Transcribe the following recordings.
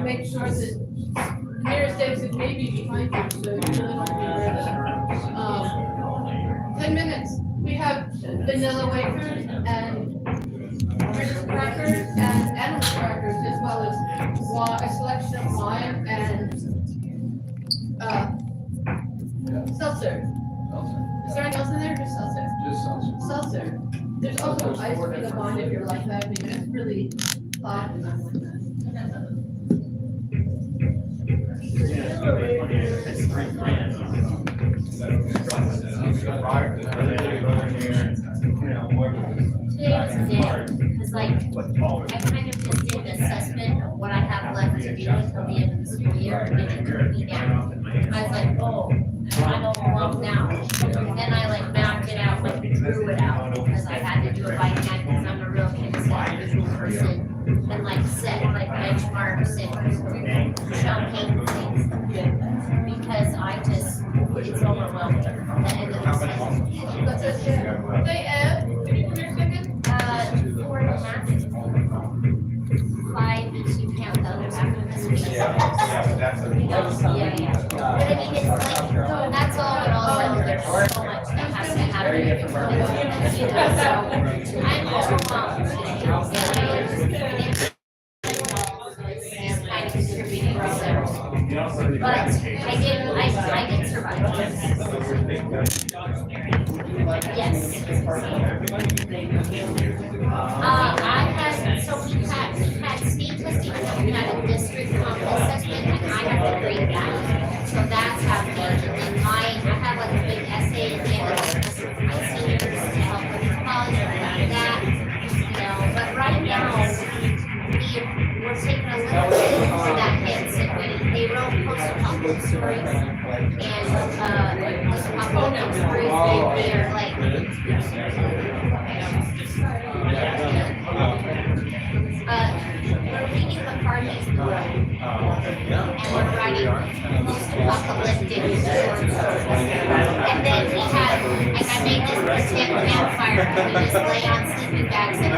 make sure that the nearest exit may be behind you, so you really want to be aware of that. 10 minutes. We have vanilla wafers and British crackers and animal crackers, as well as a selection of wine and seltzer. Is there anything else in there? Just seltzer. Just seltzer. Seltzer. There's also ice for the wine if you're like that, because it's really hot and I'm like that. Today was a day, because like, I kind of just did an assessment of what I have left to do until the end of the school year, and it took me down. I was like, oh, I'm overwhelmed now. And then I like mapped it out, like drew it out, because I had to do it by hand, because I'm a real kinesthetic visual person. And like set like benchmarks and chunking things, because I just, it's overwhelming. The end of the semester. Hey, Ed, can you come here a second? 4 and a half. 5 if you count the others after this week. Yeah. But I mean, it's like, that's all in all, like, there's so much that has to happen. You know, so I'm overwhelmed today. And kind of contributing, so. But I did survive. Yes. I had, so we had state testing, and we had a district assessment, and I have to grade that. So that's happening, and then I have like a big essay at the end of the semester for my seniors to help with college and that, you know, but right now, we're taking a little bit into that hits, and they wrote post-apocalypse stories, and post-apocalypse stories, they're like, we're reading McCarthy's book, and we're writing post-apocalyptic short stories. And then we had, like, I made this pretend campfire, and we just lay on sleeping bags and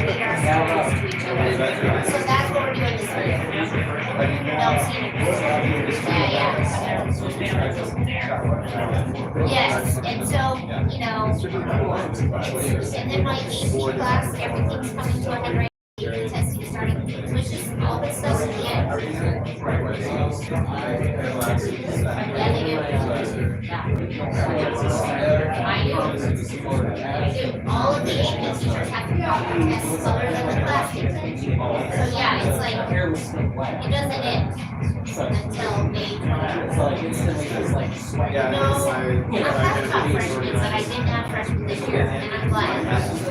read our stories to each other. So that's what we're doing this week. Don't see it. Yes, and so, you know, and then my AP class, everything's coming to an end right. Testing starting, so it's just all this stuff at the end. I do. All of the AP teachers have to proper tests other than the class teacher. So yeah, it's like, it doesn't end until May 20th. No, I have taught freshmen, but I didn't have freshmen this year, and I'm glad. I teach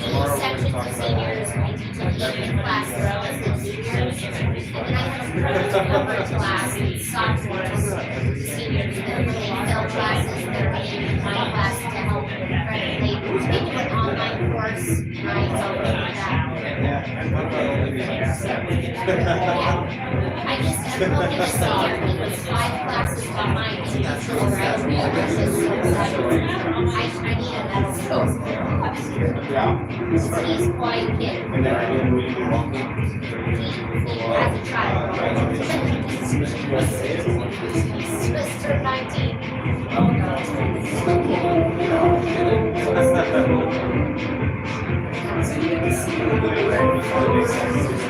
3 sections of seniors, I teach an evening class for LSD juniors, and then I have a credit number class in sophomores, seniors, that when they fill classes, they're in my class to help with credit. They do an online course, and I help them with that. I just, I'm hoping this year, he was 5 classes behind, and he's still graduating. I need a medal. He's quite a kid. He has a child. He's just turned 19. Oh no.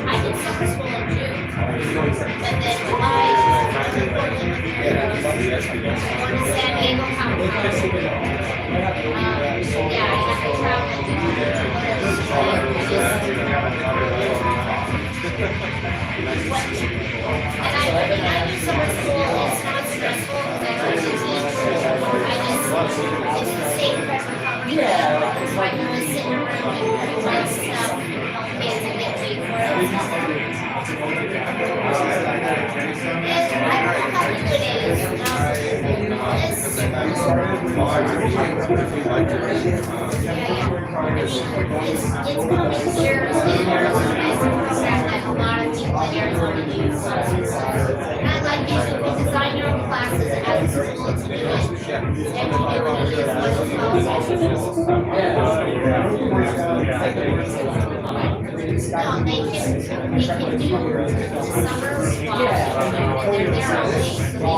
I did summer school in June. And then July, born in San Diego County. Yeah, I have to travel. And I do summer school, it's not stressful, because I like to teach. It's the same recovery thing, so I can just sit in a room and write stuff, help kids and get paid for it. And I don't know how new it is, it's coming here, and there's a program that a lot of people in Arizona use. And I like it, you can design your own classes as a school to do it. And you do it as much as possible. No, they can do the summer swap. They're there all day, so they can recover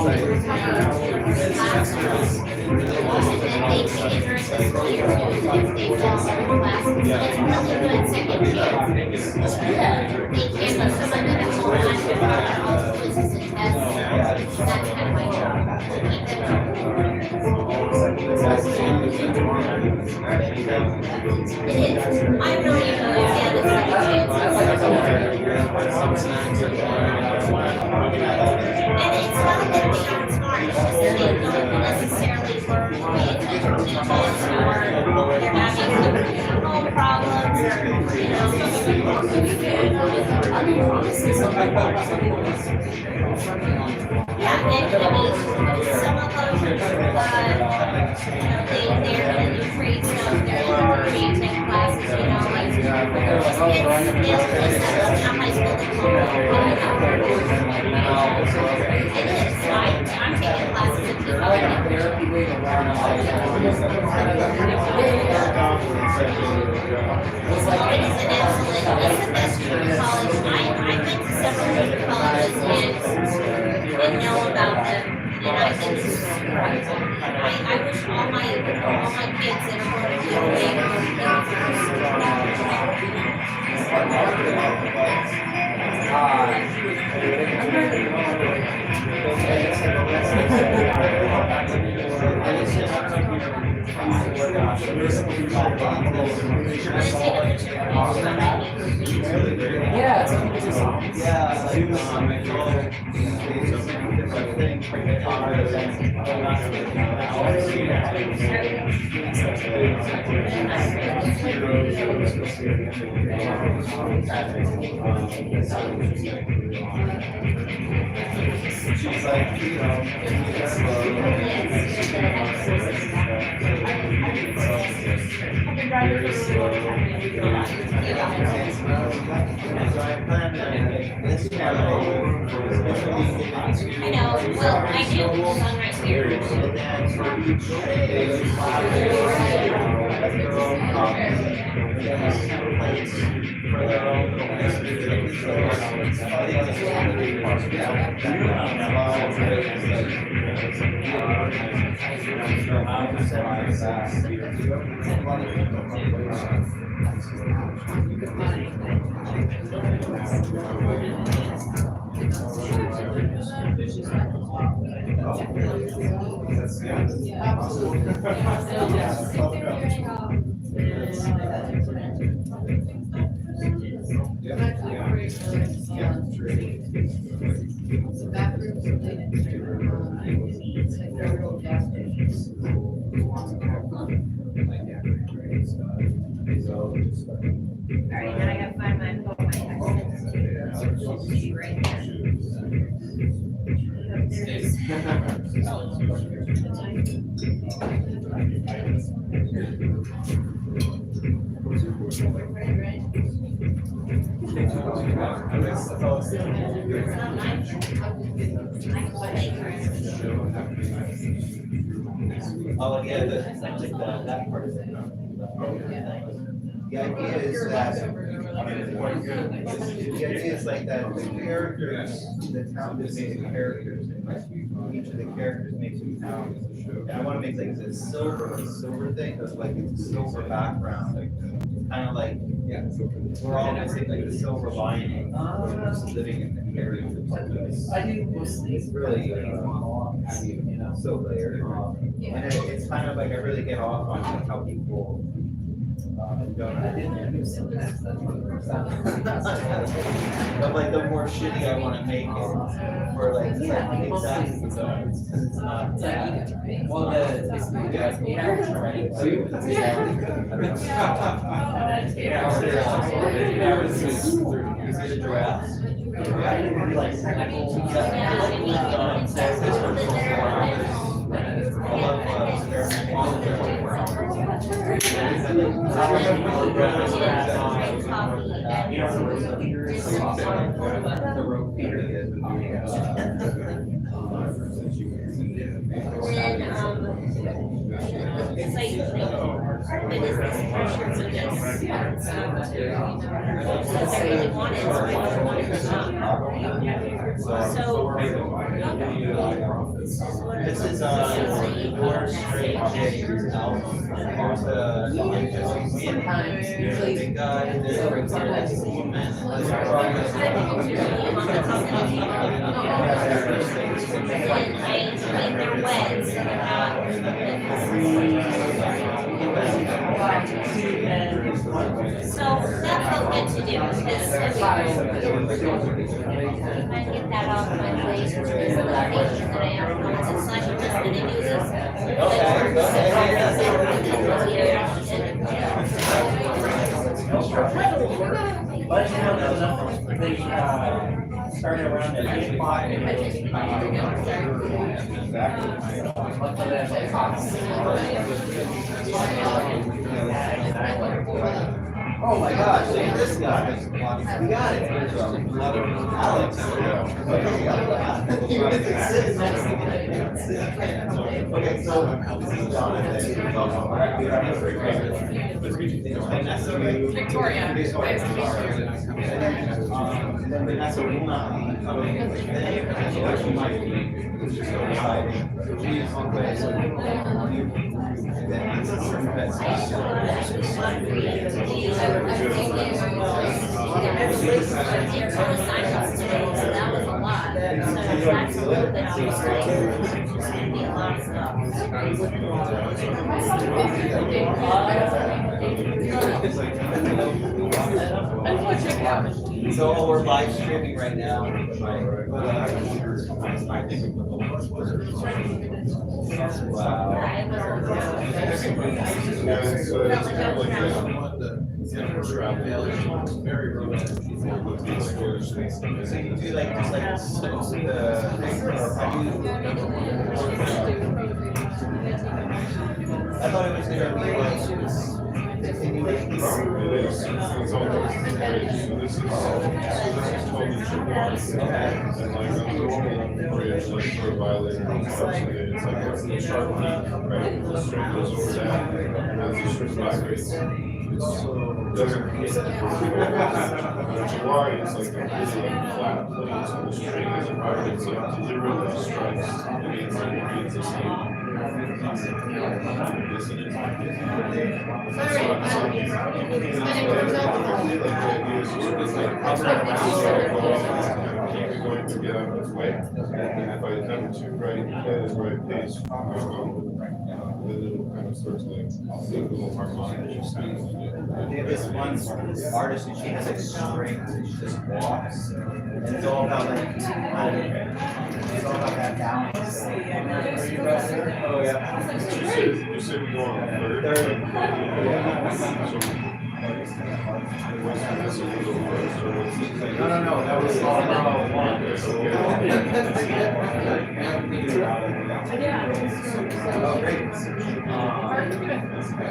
classes. And then they take it during the school year too, if they fall through classes. It's really good second year. They can, but some of it at home, I can run all the quizzes and tests. That's kind of my job. To keep them it is. I'm not even understand the second and it's not that they aren't smart, it's just that they don't necessarily learn the attention to details or they're having some home problems or, you know. Yeah, and I mean, some of them, you know, they're in the trade stuff, they're in the trade tech classes, you know, like, it's not high school diploma. It is, so I'm taking classes at the it is an excellent, it's the best community college. I've been to several community colleges and know about them. And I think this is great. I wish all my kids that are going to be She's like, you know, I know, well, I do, one right here. Alright, now I gotta find my right there. There it is. oh, yeah, that part of it. The idea is that, the idea is like that the characters, the town is made of characters, and each of the characters makes a town. And I want to make like this silver thing, because like it's a silver background, kind of like, yeah, we're all missing like the silver lining, just living in the area. I do mostly. It's really, you know, so layered. And it's kind of like I really get off on like how people don't. But like the more shitty I want to make it, for like exactly so it's not that. Well, it's 8 hours, right? So it's 8 hours. 8 hours. 8 hours is the draft. part of it is this pressure for this and stuff too, you know. Because I really wanted to, I don't want to This is your straight J album. There's a big guy, and there's a woman. they're wet, so they're not. So that felt good to do, because if I get that off my plate, which is a vacation that I am on, it's like I'm just gonna do Starting around at 8 o'clock. Oh my gosh, look at this guy. We got it. Alex. Okay, so Jonathan. Victoria. Vanessa that was a lot. So that's a little bit of it's gonna be a lot of stuff. So we're live streaming right now. So you do like just like I thought it was gonna be like July, it's like a really flat plate, so the string is a part, it's like literally strikes, it's the same. Going to get out of its way, and if I attempt to write at its right pace, then it'll kind of start to like sing a little harmonic. they have this one artist and she has like strings and she just walks and it's all about like it's all about that balance. Oh yeah. You said we go on third. No, that was all about one. Oh, great.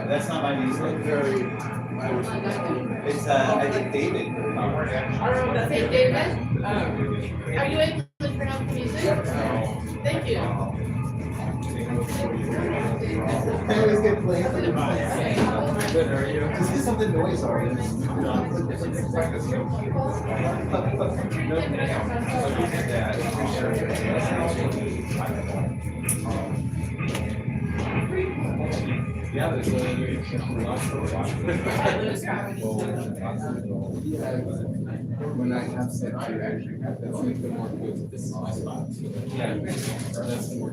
That's not my music. It's I think David. Hey, David, are you able to turn off the music? Thank you. I always get played. Good, how are you? Just do something noise already. Yeah, there's when I have set to actually have that make the more good, this is my spot. Yeah, that's more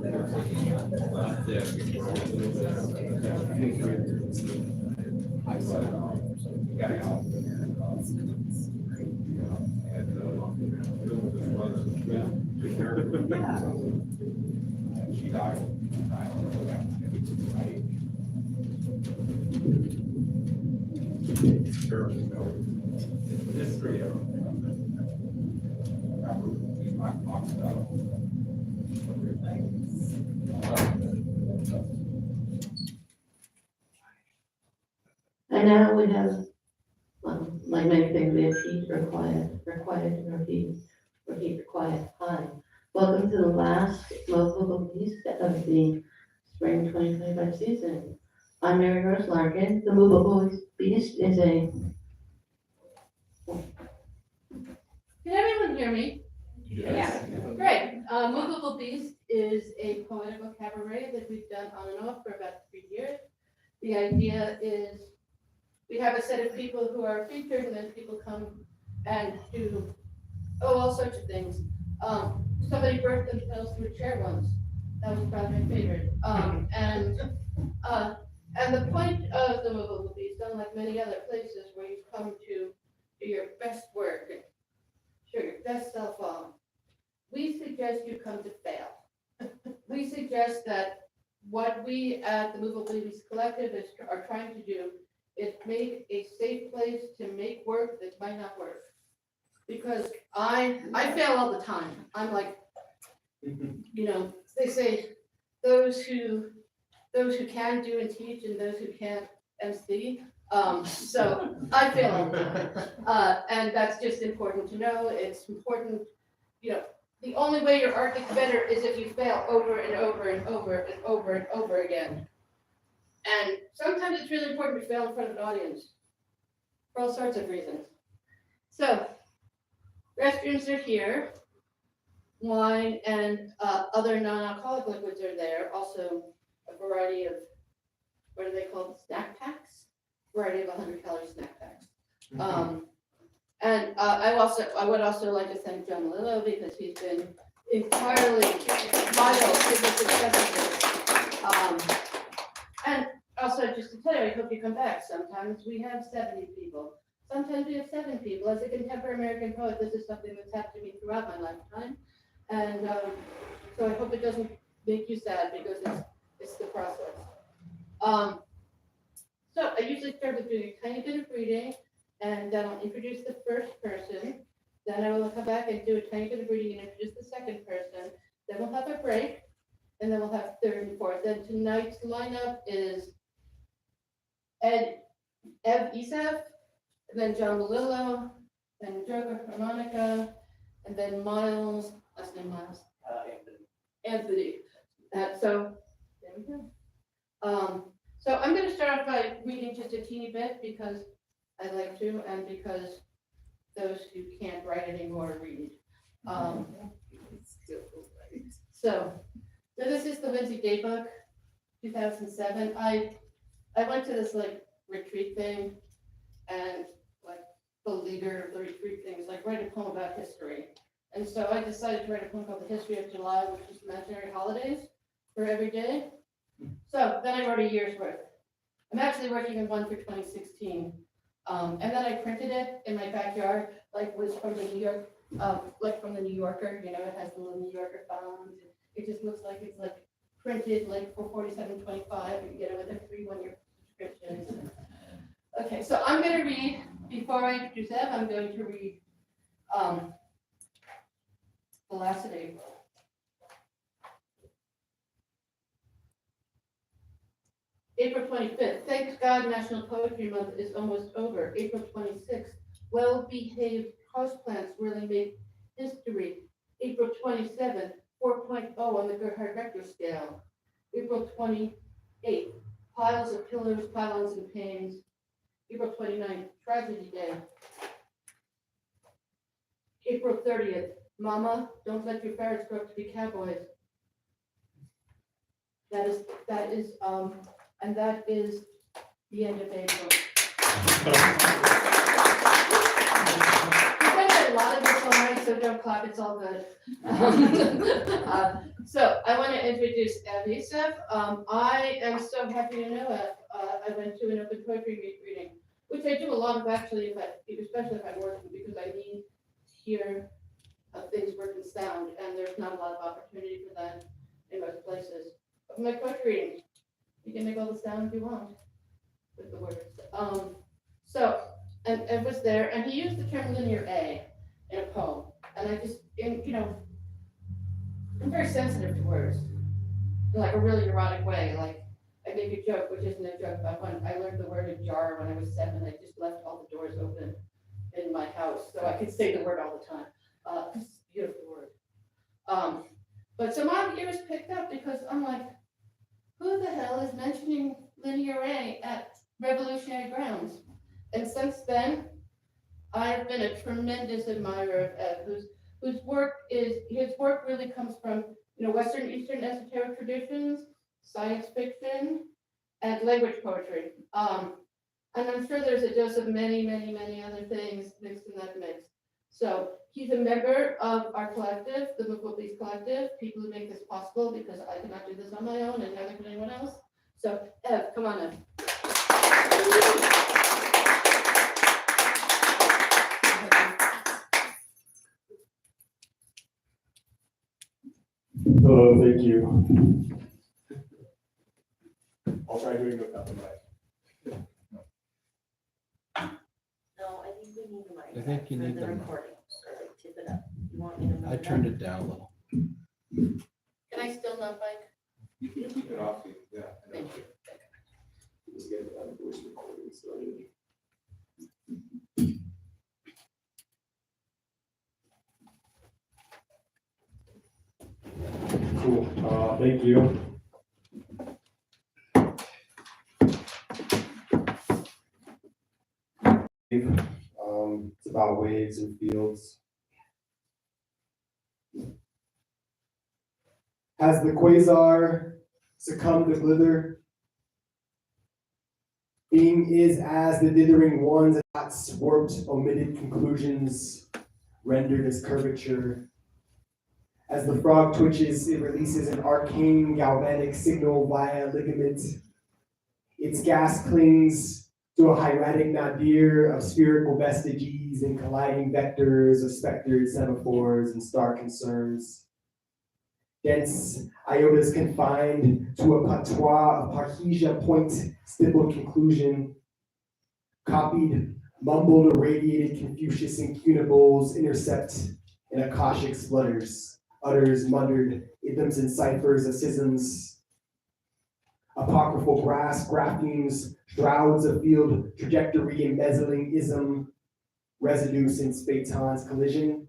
And now we have, like many things, we have heat or quiet or heat, quiet. Hi. Welcome to the last movable piece of the spring 2025 season. I'm Maryrose Larkin. The Movable Beast is a, Can everyone hear me? Yeah. Great. Movable Beast is a poetical cabaret that we've done on and off for about 3 years. The idea is we have a set of people who are featured, and then people come and do, all sorts of things. Somebody birthed themselves through a chair once. That was probably my favorite. And the point of the Movable Beast, unlike many other places where you come to do your best work and show your best self off, we suggest you come to fail. We suggest that what we at the Movable Beast Collective are trying to do is make a safe place to make work that might not work. Because I fail all the time. I'm like, they say those who can do and teach and those who can't MC. So I fail all the time. And that's just important to know. It's important, the only way your art gets better is if you fail over and over and over and over and over again. And sometimes it's really important to fail in front of an audience for all sorts of reasons. So restrooms are here. Wine and other non-alcoholic liquids are there. Also a variety of, what are they called, snack packs? Variety of 100-calorie snack packs. And I would also like to thank John Melillo because he's been entirely vital to the success of this. And also just to tell you, I hope you come back. Sometimes we have 70 people. Sometimes we have 7 people. As a contemporary American poet, this is something that's happened to me throughout my lifetime. And so I hope it doesn't make you sad because it's the process. So I usually start with doing a tiny bit of reading, and then I'll introduce the first person. Then I will come back and do a tiny bit of reading and introduce the second person. Then we'll have a break, and then we'll have third and fourth. Then tonight's lineup is Essif, and then John Melillo, then JokeHarmonica, and then Miles, last name Miles. Anthony. So there we go. So I'm going to start off by reading just a teeny bit because I like to, and because those who can't write anymore read. So this is the Lindsay Day book, 2007. I went to this retreat thing, and the leader of the retreat thing was write a poem about history. And so I decided to write a poem called The History of July, which is imaginary holidays for every day. So then I wrote a year's worth. I'm actually working on one for 2016. And then I printed it in my backyard, was from the New York, from the New Yorker, it has the little New Yorker fonts. It just looks like it's printed for $47.25. You can get it with a free 1-year subscription. Okay, so I'm going to read, before I introduce Ev, I'm going to read the last of April. April 25th, thank God National Poetry Month is almost over. April 26th, well-behaved houseplants really make history. April 27th, 4.0 on the Gerhard Richter scale. April 28th, piles of pillars, pylons, and panes. April 29th, Tragedy Day. April 30th, Mama, don't let your ferrets grow up to be cowboys. That is the end of April. We've done a lot of this already, so don't clap, it's all good. So I want to introduce Essif. I am so happy to know Ev. I went to an open poetry reading, which I do a lot of actually, especially if I'm working, because I need to hear things work in sound, and there's not a lot of opportunity for that in most places. But my poetry readings, you can make all the sound you want with the words. And Ed was there, and he used the term linear A in a poem. And I just, I'm very sensitive to words in a really erotic way. I make a joke, which isn't a joke, but when I learned the word ajar when I was 7, I just left all the doors open in my house so I could say the word all the time. It's a beautiful word. But so my ears picked up because I'm like, who the hell is mentioning linear A at Revolutionary Grounds. And since then, I've been a tremendous admirer of Ed, his work really comes from, Western Eastern esoteric traditions, science fiction, and language poetry. And I'm sure there's a dose of many, many, many other things mixed in that mix. So he's a member of our collective, the Movable Beast Collective, people who make this possible, because I could not do this on my own and neither could anyone else. So Ev, come on in. Hello, thank you. I'll try doing it without the mic. No, I think we need the mic. I think you for need the the mic. recording, so like tip it up. You want me to move I it turned up? it down a little. Can I still not bike? You can keep it off, yeah. Thank you. Just get that voice recording started. Cool, thank you. It's about waves and fields. Has the quasar succumbed to glither? Being is as the dithering ones, thoughts, warped, omitted conclusions, rendered as curvature. As the frog twitches, it releases an arcane galvanic signal via ligament. Its gas clings to a hieratic nadir of spherical vestiges and colliding vectors of spectered semaphores and star concerns. Dense iotas confined to a patois of parhesia point stippled conclusion. Copied, mumbled, irradiated Confucius and cunibles intercept in Akashic splutters, utters, muttered, idioms and ciphers of schisms. Apocryphal brass, graphemes, shrouds of field trajectory, embezzling ism, residue since Phaeton's collision.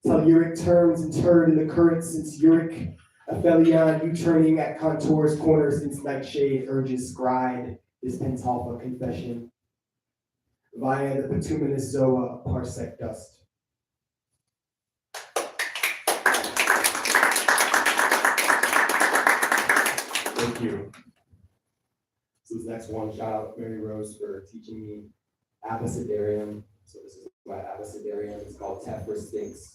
Telluric terms interred in the current since uric, aphelion U-turning at contours, corners since nightshade urges scried, this pentalpha confession. Via the bituminous zoa of parsec dust. Thank you. So this next one, shout out Maryrose for teaching me abecedarium. So this is my abecedarium. It's called Tephra Stinks.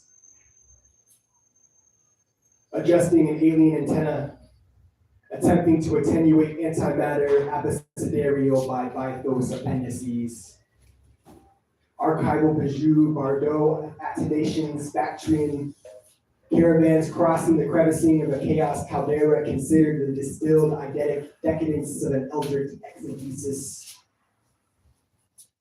Adjusting an alien antenna, attempting to attenuate antimatter abecedarial by Bythos appendices. Archival Bijou, Bardot, activations, Bactrian, caravans crossing the crevicing of a chaos caldera considered the distilled eidetic decadence of an eldritch exegesis.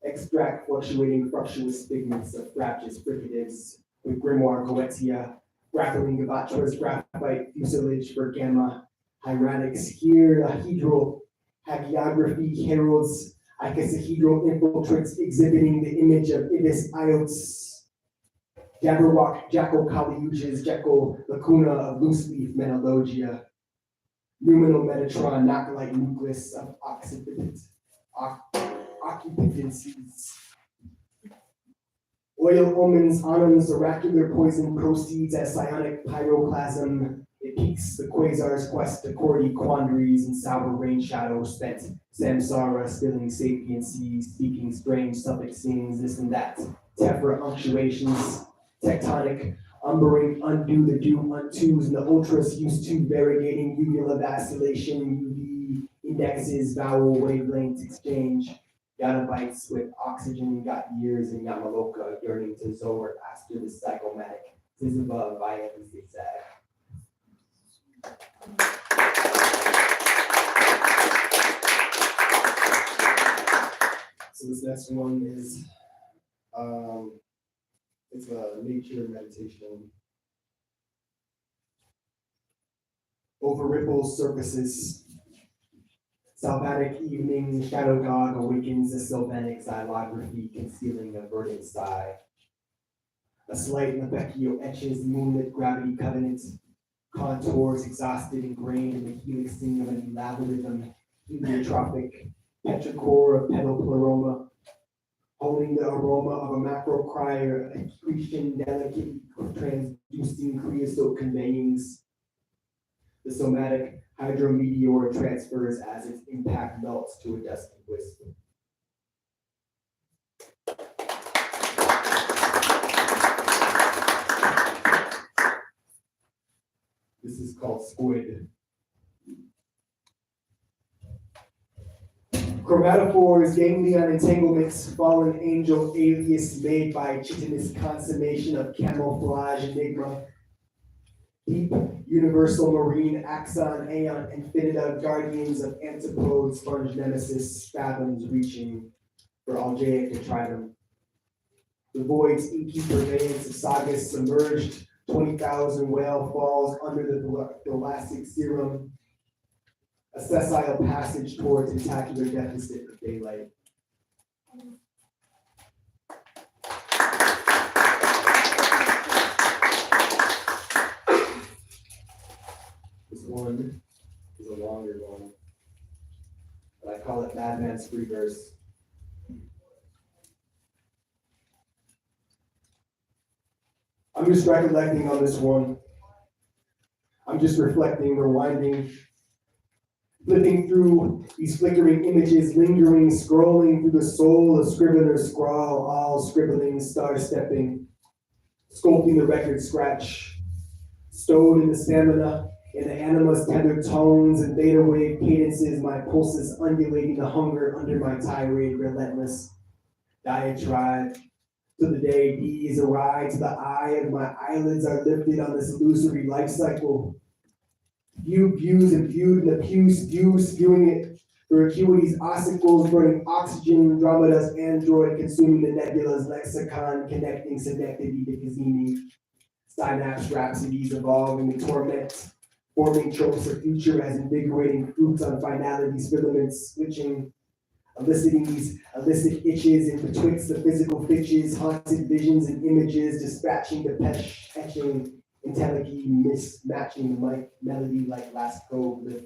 Extract fluctuating fructuous figments of fractious fricatives with grimoire goetia, grappling gavatras, graphite fuselage for gamma, hieratics here, hydral hagiography heralds, icosahedral infiltrates exhibiting the image of ibis iots, Jabberwock, Jackal Kaliuches, Jekyll, Lacuna of loose leaf Menalogia, Numinal Metatron, Nacalite nucleus of occupancies. Oil omens, onums, oracular poison proceeds as psionic pyroclasm. It peaks the quasar's quest to Cordy quandaries and sour rain shadows spent. Samsara, spilling sapiency, speaking strange suffixings, this and that. Tephra unctuations. Tectonic, umbering, undo the dew untos, and the ultras used to variegating uvula vacillation, UV indexes, vowel wavelength exchange, Yanabites with oxygen got years, and Yamaloka yearning to Zor after the psychomatic, Ziziba via the zigzag. So this next one is it's a nature meditation. Over ripples surfaces, Salvatic evening, shadow god awakens the sylvanic xylography concealing a verdant sky. A slight Lebecchio etches moonlit gravity covenant, contours exhausted ingrained in the helixing of an elaborism, heliotropic petrichor of pedopleroma, holding the aroma of a macrocrier, accretion delicate transducing creosote conveyings. The somatic hydrometeor transfers as its impact melts to a dusty wisp. This is called Squid. Chromatophores, ganglion entanglements, fallen angel alias made by chitinous consummation of camouflage enigma. Deep, universal marine axon, aeon, infinita, guardians of antipodes, sponge nemesis, fathoms reaching for algaic detritum. The void's inky purveyance of sagas submerged, 20,000 whale falls under the elastic serum, a sessile passage towards tentacular deficit of daylight. This one is a longer one, but I call it Madman's Free Verse. I'm just recollecting on this one. I'm just reflecting, rewinding, flipping through these flickering images, lingering, scrolling through the soul of scrivener's scrawl, all scribbling, star-stepping, sculpting the record scratch, stowed in the stamina, in the anima's tethered tones and beta wave cadences, my pulses undulating the hunger under my tirade, relentless diatribe. To the day bees awry, to the eye of my eyelids are lifted on this illusory life cycle. Views and viewed in the pews, spewing it through acuity's ossicles, burning oxygen, Andromeda's android, consuming the nebula's lexicon, connecting synecdoche to Kazemi. Synapse rhapsodies evolving the torment, forming tropes of future as invigorating fruits on finality's filaments, switching, eliciting these illicit itches in betwixt the physical fitches, haunted visions and images, dispatching depeche, etching, entelechy, mismatching the mic melody like last cove lift,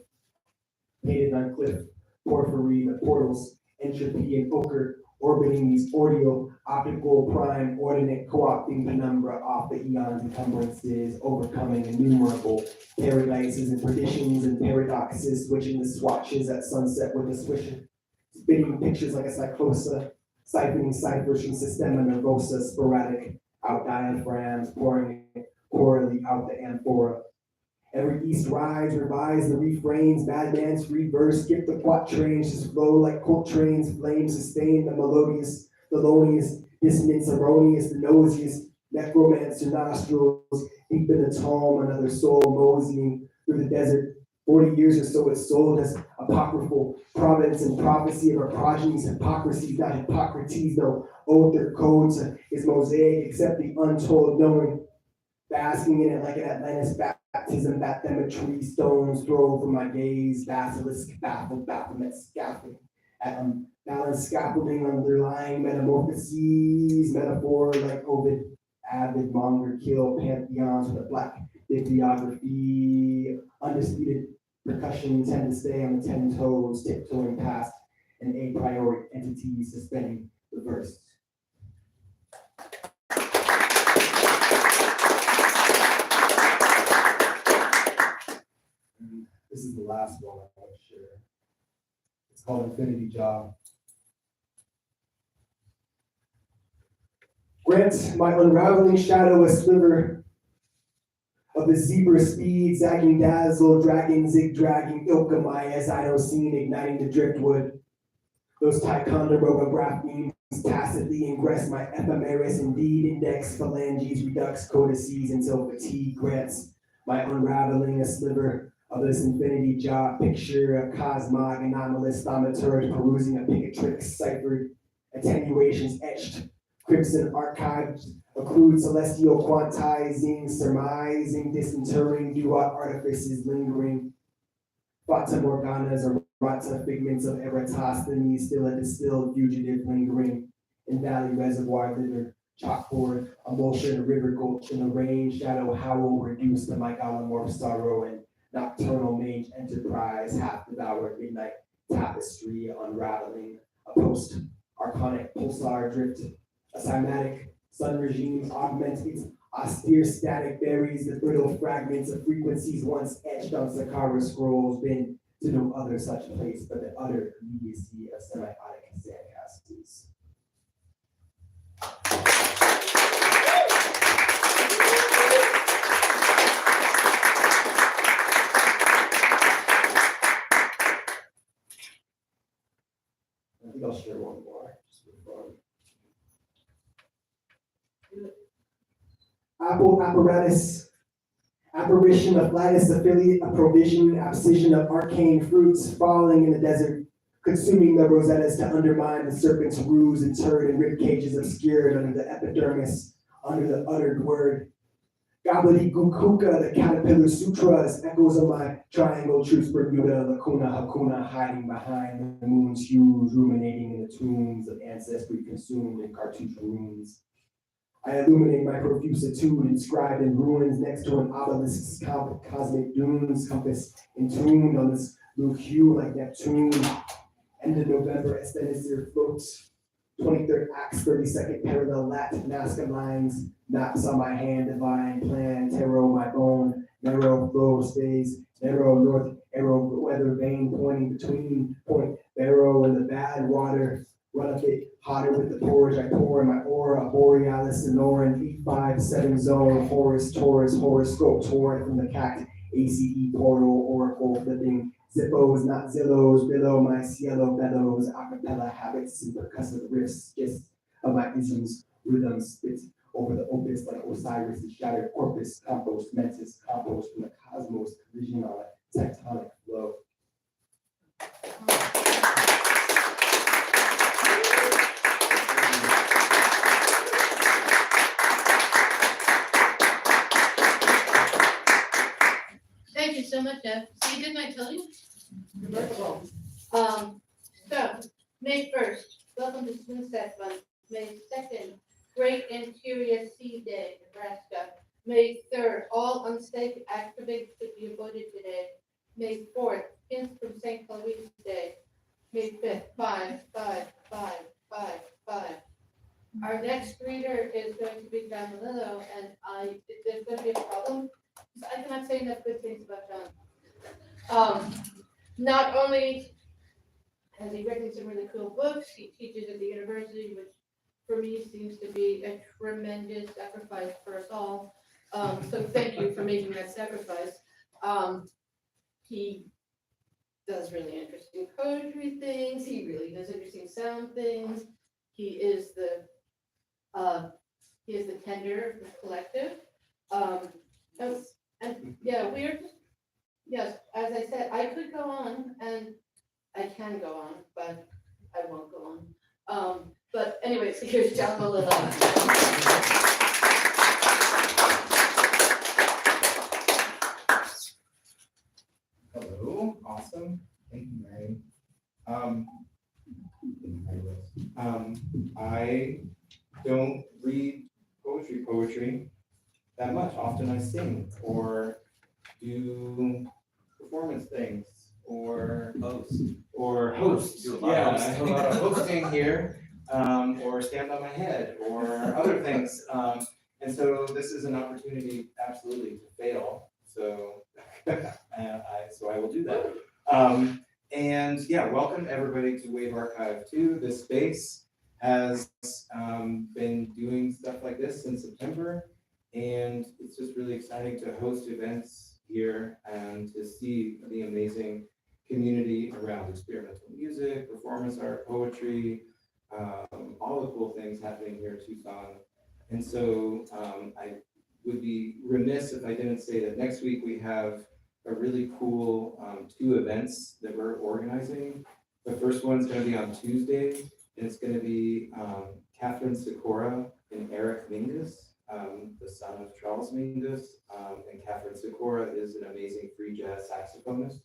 painted on cliff, porphyry, the portals, entropy and ochre, orbiting these audio, optical, prime, ordinate, co-opting penumbra off the eon's encumbrances, overcoming innumerable paradises and perditions and paradoxes, switching the swatches at sunset with a swisher, spitting pictures like a cyclosa, siphoning ciphers from systema nervosa, sporadic, out diaphragms, pouring orally out the amphora. Every east rise, revise the refrains, madman's free verse, skip the quatrains, just flow like Coltrane's flame, sustain the melodious, thelonious, dissonance erroneous, the nosiest, necromancer nostrils, deep in the tome, another soul moseying through the desert. 40 years or so it's sold as apocryphal providence and prophecy of our progeny's hypocrisies, not Hippocrates, no oath or code to his mosaic, except the untold knowing, basking in it like an Atlantis baptism, bathymetry, stones throw from my gaze, basilisk, baffled, Baphomet scaffolding, balanced scaffolding, underlying metamorphoses, metaphor like Ovid, avid, monger, kill, pantheons with a black bibliography, undisputed percussion tend to stay on the 10 toes, tiptoeing past an a priori entity suspending the verse. This is the last one I want to share. It's called Infinity Jaw. Grant my unraveling shadow a sliver of the zebra speed, zagging dazzle, dragging, zigzagging, ilkamai as I know seen, igniting the driftwood. Those Ticonderoga graphemes tacitly ingress my ephemeris, indeed, index, phalanges, redux, codices, until fatigue grants my unraveling a sliver of this infinity jaw, picture a cosmog, anomalous thaumaturge, perusing a picatrix, ciphered, attenuations etched, crimson archives, accrued celestial quantizing, surmising, disinterring, duot artifices lingering, fata morganas, errata figments of Eratosthenes, still a distilled fugitive lingering, in valley reservoir liver, chalkboard, emulsion, river gulch, in the rain, shadow howl, reduced to my gallimorph sorrow, and nocturnal mage enterprise, half devoured midnight tapestry unraveling, a post-archonic pulsar drift, a cymatic sun regime augments its austere static buries the brittle fragments of frequencies once etched on Saqqara scrolls, been to no other such place but the utter immediacy of semiotic sandcastles. I think I'll share one more, just for fun. Apple apparatus, apparition of lattice affiliate, a provision, abscission of arcane fruits falling in the desert, consuming the rosettas to undermine the serpent's ruse interred in rib cages obscured under the epidermis, under the uttered word. Gobbledygook hookah, the caterpillar sutras, echoes of my triangle truths Bermuda, lacuna, hakuna, hiding behind the moon's hues, ruminating in the tombs of ancestry consumed in cartouche runes. I illuminate my profusitude inscribed in ruins next to an obelisk's cosmic dunes, compass entombed on this blue hue like Neptune. End of November, Estenicir floats. 23rd acts, 32nd parallel lat, Nazca lines, maps on my hand, divine plan, tarot my bone, narrow flow stays, narrow north, arrow weather vein pointing between, point barrow in the bad water, run a bit hotter with the porridge I pour in my aura, borealis, sonoran, 857 zone, Horus, Taurus, horoscope, torrent from the cat, ACE portal, oracle flipping, zippos, not zillos, below my cielo bellows, acapella habits and percussive riffs, just of my isms, rhythms spit over the opus like Osiris' shattered corpus, compost, mentis, compost from the cosmos, collision on a tectonic flow. Thank you so much, Jeff. See, didn't I tell you? Remarkable. So, May 1st, welcome to Sunset Month. May 2nd, Great Interior Sea Day, Nebraska. May 3rd, all unsafe activities should be avoided today. May 4th, hints from St. Louis Day. May 5th, 5, 5, 5, 5, 5. Our next reader is going to be John Melillo, and there's going to be a problem. I cannot say enough good things about John. Not only has he written some really cool books, he teaches at the university, which for me seems to be a tremendous sacrifice for us all. So thank you for making that sacrifice. He does really interesting poetry things. He really does interesting sound things. He is the tender of the collective. And yeah, we're just, yes, as I said, I could go on and I can go on, but I won't go on. But anyways, here's John Melillo. Hello, awesome. Thank you, Mary. I don't read poetry that much. Often I sing or do performance things or host. Yeah, I have a lot of hosting here, or stand on my head or other things. And so this is an opportunity absolutely to fail. So I will do that. And yeah, welcome everybody to Wave Archive 2. This space has been doing stuff like this since September, and it's just really exciting to host events here and to see the amazing community around experimental music, performance art, poetry, all the cool things happening here in Tucson. And so I would be remiss if I didn't say that next week we have a really cool 2 events that we're organizing. The first one's going to be on Tuesday, and it's going to be Catherine Sikora and Eric Mingus, the son of Charles Mingus. And Catherine Sikora is an amazing free jazz saxophonist.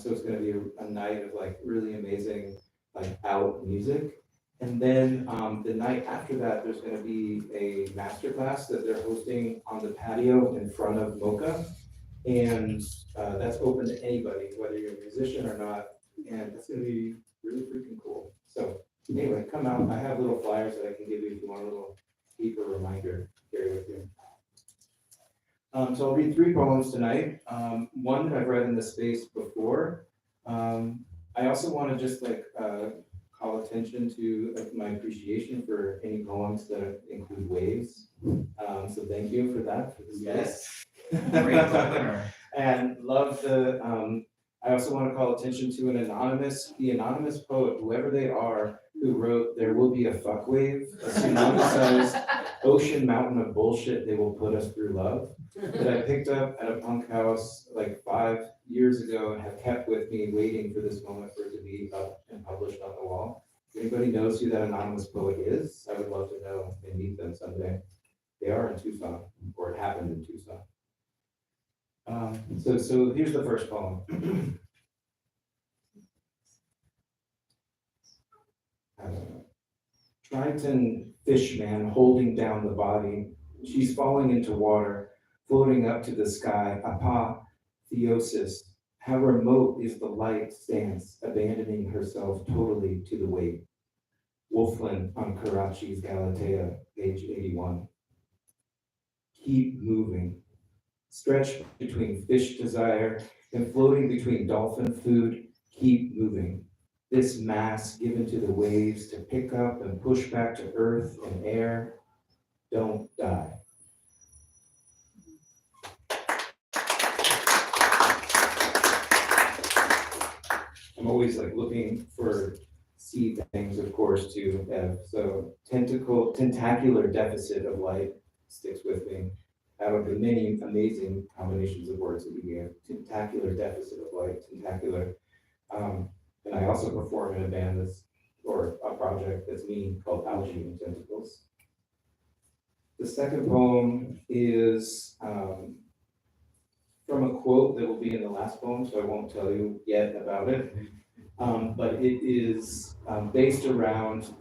So it's going to be a night of like really amazing like out music. And then the night after that, there's going to be a masterclass that they're hosting on the patio in front of Mocha. And that's open to anybody, whether you're a musician or not. and that's gonna be really freaking cool. So anyway, come out. I have little flyers that I can give you if you want a little deeper reminder to carry with you. So I'll read 3 poems tonight. One that I've read in this space before. I also want to just call attention to my appreciation for any poems that include waves. So thank you for that, for this Yes. Great opener. And love the, I also want to call attention to the anonymous poet, whoever they are, who wrote, "There will be a fuck wave, a tsunami-sized ocean mountain of bullshit they will put us through love," that I picked up at a punk house like 5 years ago and have kept with me, waiting for this moment for it to be up and published on the wall. If anybody knows who that anonymous poet is, I would love to know and meet them someday. They are in Tucson, or it happened in Tucson. So here's the first poem. Triton fishman holding down the body. She's falling into water, floating up to the sky. Apotheosis. How remote is the light stance, abandoning herself totally to the weight. Wolfland on Karachi's Galatea, page 81. Keep moving. Stretch between fish desire and floating between dolphin food. Keep moving. This mass given to the waves to pick up and push back to earth and air. Don't die. I'm always looking for seed things, of course, to have. So tentacular deficit of light sticks with me. Out of the many amazing combinations of words that we gave, tentacular deficit of light, tentacular. And I also perform in a band or a project that's me called Algae and Tentacles. The second poem is from a quote that will be in the last poem, so I won't tell you yet about it. But it is based around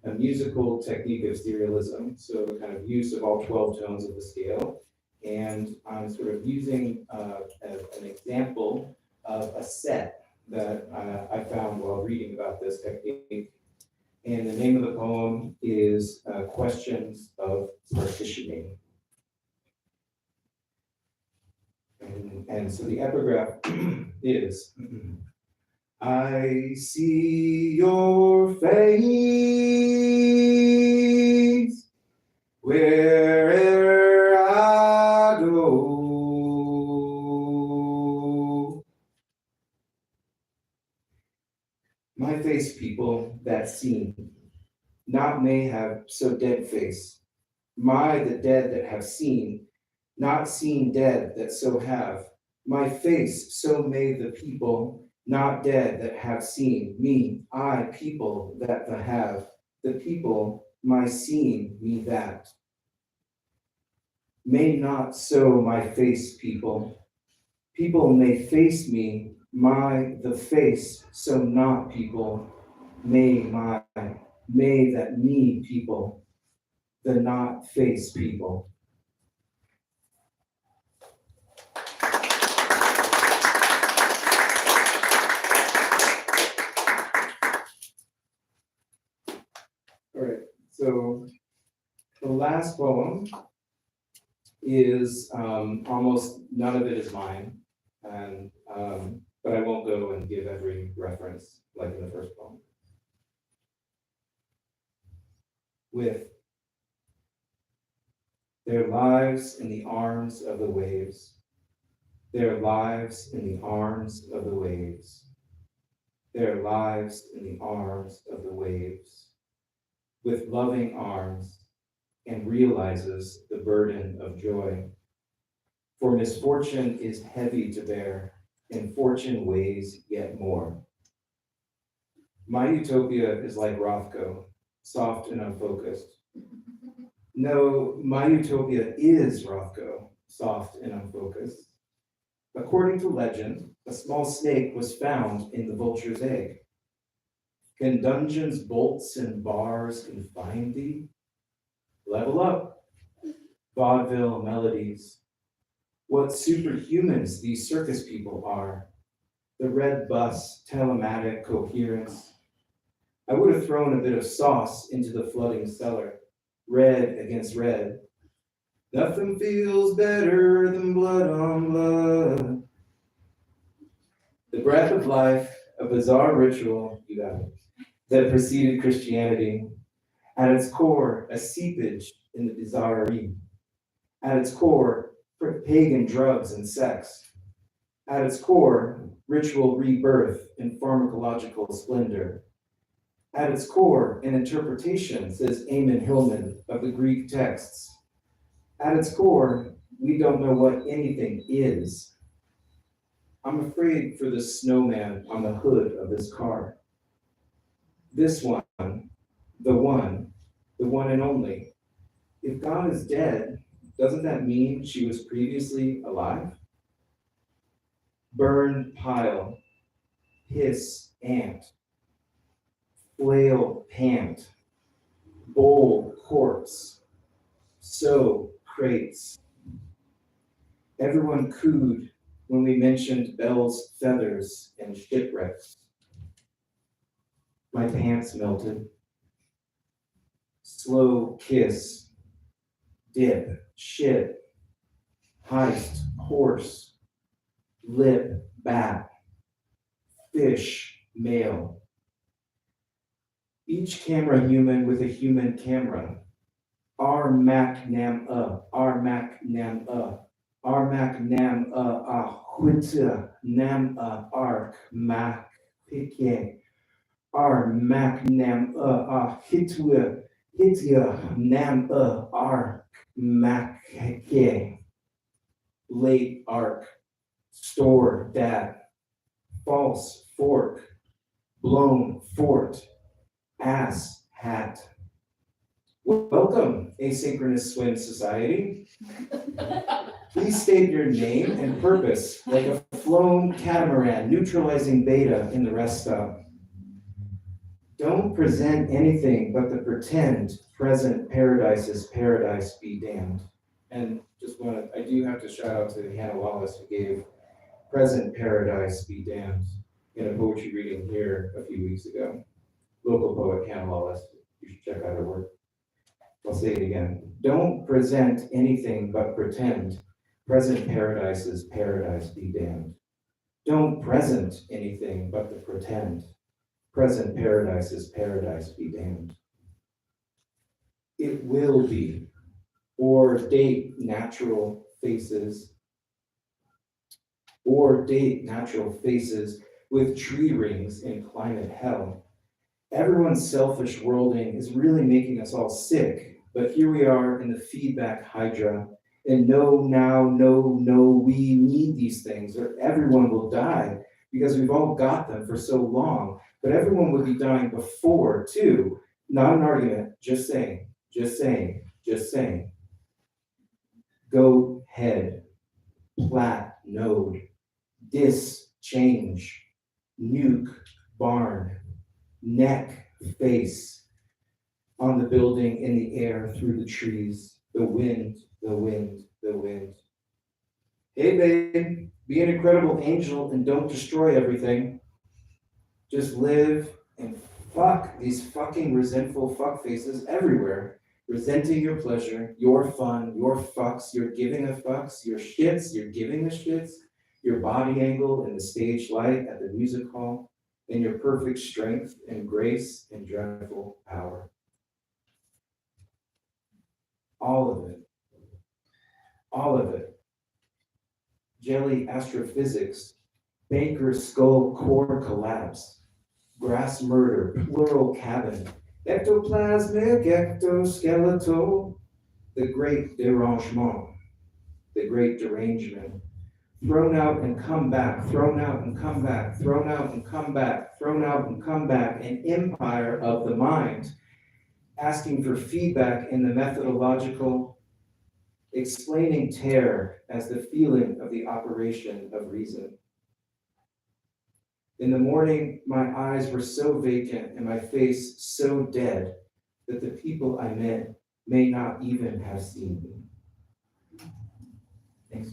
a musical technique of serialism, so the kind of use of all 12 tones of the scale. And I'm sort of using an example of a set that I found while reading about this technique. And the name of the poem is Questions of Partitioning. And so the epigraph is, I see your face wherever I go. My face, people, that seen, not may have so dead face. My, the dead that have seen, not seen dead that so have. My face, so may the people, not dead that have seen. Me, I, people that the have. The people, my seeing, me that. May not so my face, people. People may face me, my, the face, so not people. May that me, people, the not face, people. All right, so the last poem is almost none of it is mine, and but I won't go and give every reference like in the first poem. With their lives in the arms of the waves, their lives in the arms of the waves, their lives in the arms of the waves, with loving arms, and realizes the burden of joy. For misfortune is heavy to bear, and fortune weighs yet more. My utopia is like Rothko, soft and unfocused. No, my utopia is Rothko, soft and unfocused. According to legend, a small snake was found in the vulture's egg. Can dungeons, bolts, and bars confine thee? Level up, vaudeville melodies. What superhumans these circus people are. the red bus, telematic coherence. I would have thrown a bit of sauce into the flooding cellar, red against red. Nothing feels better than blood on blood. The breath of life, a bizarre ritual, you got it, that preceded Christianity. At its core, a seepage in the bizarrerie. At its core, pagan drugs and sex. At its core, ritual rebirth in pharmacological splendor. At its core, an interpretation, says Eamon Hillman, of the Greek texts. At its core, we don't know what anything is. I'm afraid for the snowman on the hood of this car. This one, the one and only. If God is dead, doesn't that mean she was previously alive? Burned pile, hiss ant, flail pant, bowl corpse, sew crates. Everyone cooed when we mentioned Bell's feathers and shipwrecks. My pants melted. Slow kiss, dip, shit, heist, horse, lip, bat, fish, male. Each camera human with a human camera. Armak nam armak nam armak nam ahwita nam ark mak pike. Armak nam ahitwa hitya nam ark mak hike. Late ark, store dat, false fork, blown fort, ass hat. Welcome, Asynchronous Swim Society. Please state your name and purpose, like a flown catamaran neutralizing beta in the rest stop. Don't present anything but the pretend present paradise's paradise be damned. And I do have to shout out to Hannah Wallace, who gave Present Paradise Be Damned in a poetry reading here a few weeks ago. Local poet Hannah Wallace, you should check out her work. I'll say it again. Don't present anything but pretend present paradise's paradise be damned. Don't present anything but the pretend present paradise's paradise be damned. It will be, or date natural faces, with tree rings in climate hell. Everyone's selfish worlding is really making us all sick, but here we are in the feedback hydra, and no, we need these things, or everyone will die, because we've all got them for so long, but everyone would be dying before, too. Not an argument, just saying. Goat head, plat node, dis change, nuke barn, neck face, on the building, in the air, through the trees, the wind. Hey babe, be an incredible angel and don't destroy everything. Just live and fuck these fucking resentful fuck faces everywhere. Resenting your pleasure, your fun, your fucks, your giving a fucks, your shits, you're giving the shits, your body angle and the stage light at the music hall, and your perfect strength and grace and dreadful power. All of it. Jelly astrophysics, Baker's skull core collapse, grass murder, plural cabin, ectoplasmic, ectoskeletal, the great derangement, the great derangement, thrown out and come back, thrown out and come back, thrown out and come back, thrown out and come back, an empire of the mind, asking for feedback in the methodological, explaining terror as the feeling of the operation of reason. In the morning, my eyes were so vacant and my face so dead that the people I met may not even have seen me. Thanks.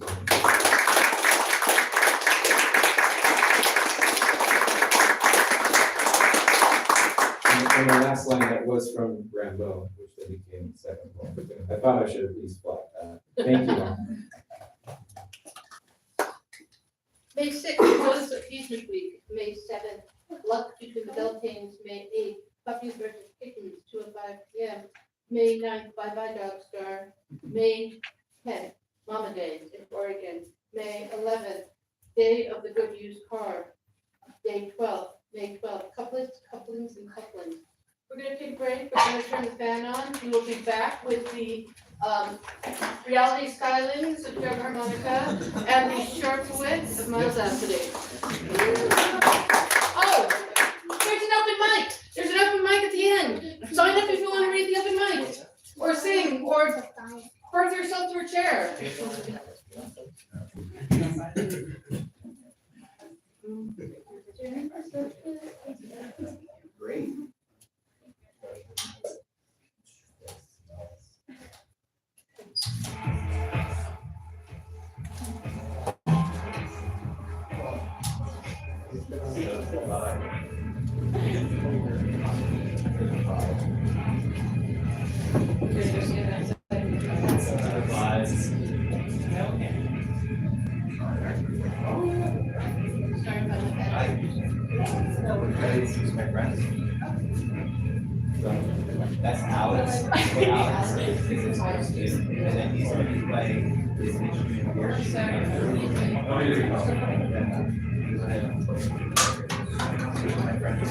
and the last line that was from Rambo, which then became the second one. I thought I should at least flag that. Thank you all. May 6th, Notice Appeasement Week. May 7th, Luck Between the Beltanes. May 8th, Puppies versus Kittens, 2 and 5 p.m. May 9th, Bye Bye Dog Star. May 10th, Mama Days in Oregon. May 11th, Day of the Good Used Car. Day 12th, May 12th, couplings, and couplings. We're gonna take a break, we're gonna turn the fan on. We will be back with the Reality Stylings of JokeHarmonica and the Sharp Wit of Miles Anthony. Oh, there's an open mic. There's an open mic at the end. Sign up if you want to read the open mic, or sing, or birth yourself to a chair. Great. Sorry about that. Excuse my friend. That's Alex. Alex is his host, and then he's going to play his instrument here. My friend is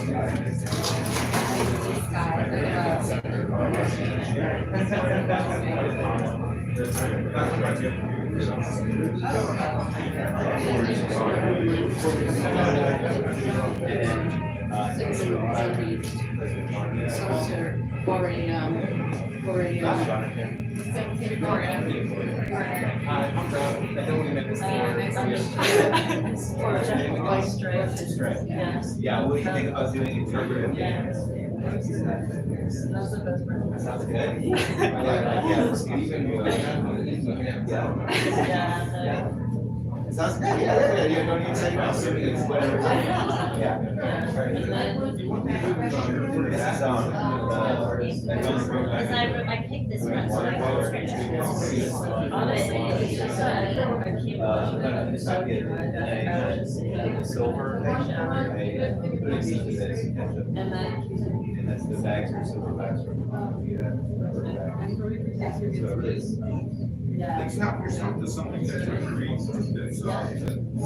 Yeah, what do you think about doing interpretive dance? Sounds good. It sounds good, yeah, you don't even say you're assuming it's whatever. Yeah. This is, I picked this one, so I honestly, it's just, this might be a silver, and that's the bags are silver bags. It's not yourself to something that you agree with.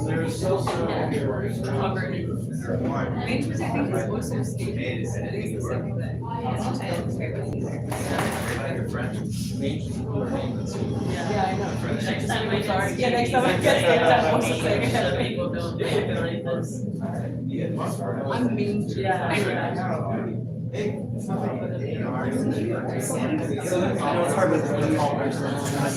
There's also. Maybe because I think it's also staged, it is the second thing. Yeah, I know. Next time I Sorry. Yeah, next time I get people don't do it like this. I'm mean to It's hard with one call person. So like,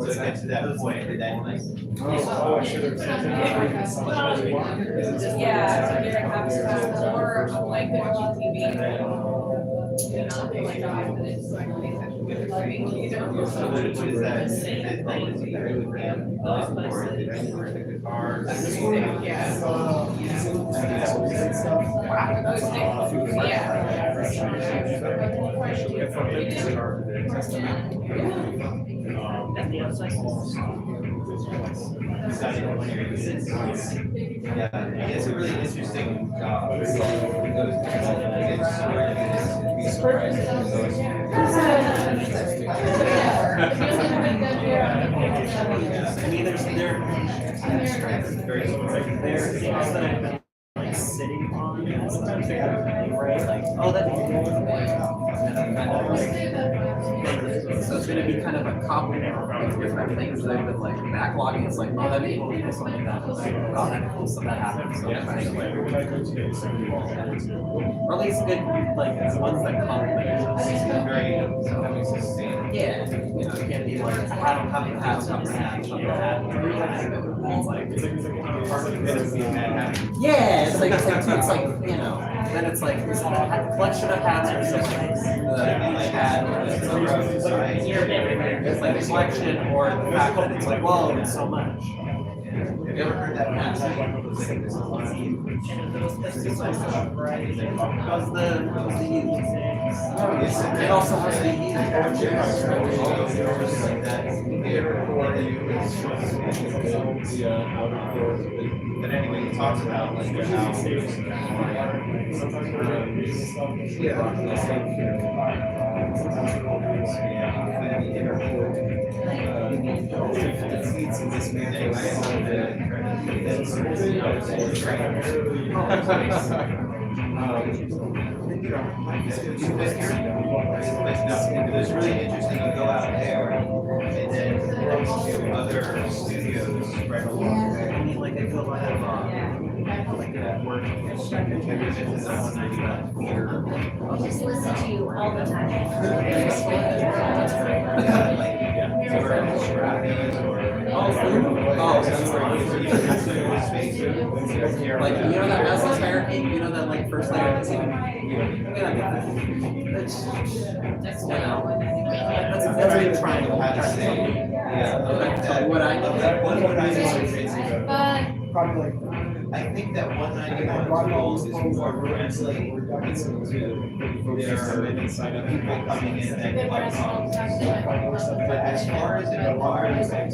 So it gets to that point, and then like. Oh, I should have. Yeah, you're more of like watching TV. You know, like that, but it's like So what is that? Is it like, is it really ram? Or is it for the guitar? Yeah, it's a really interesting job. Like sitting on, and sometimes they have right, like, oh, that's gonna be kind of a complement of different things that I've been like backlogging. It's like, oh, that'd be cool to do something like that. It's like, oh, that'd be cool, so that happens. So I'm trying to like, or at least good like ones that complement each other. Very, that makes sense. Yeah, you know, it can't be like, I don't have a hat, I'm a hat, I'm a hat. It's like, yeah, it's like, you know, then it's like, is it a collection of hats or something? The hat, it's like a collection or the fact that it's like, whoa, it's so much. Have you ever heard that one? How's the youth? It also has the But anyway, he talks about like how. It's really interesting to go out there and then to other studios right along there. I mean, like, I feel like I have, like, work, I'll just listen to you all the time. Like, you know that Maslow's hierarchy? You know that, like, first layer? That's, you know, that's a triangle. What I know. I think that 191 rules is more translating into their people coming in that like but as far as it requires like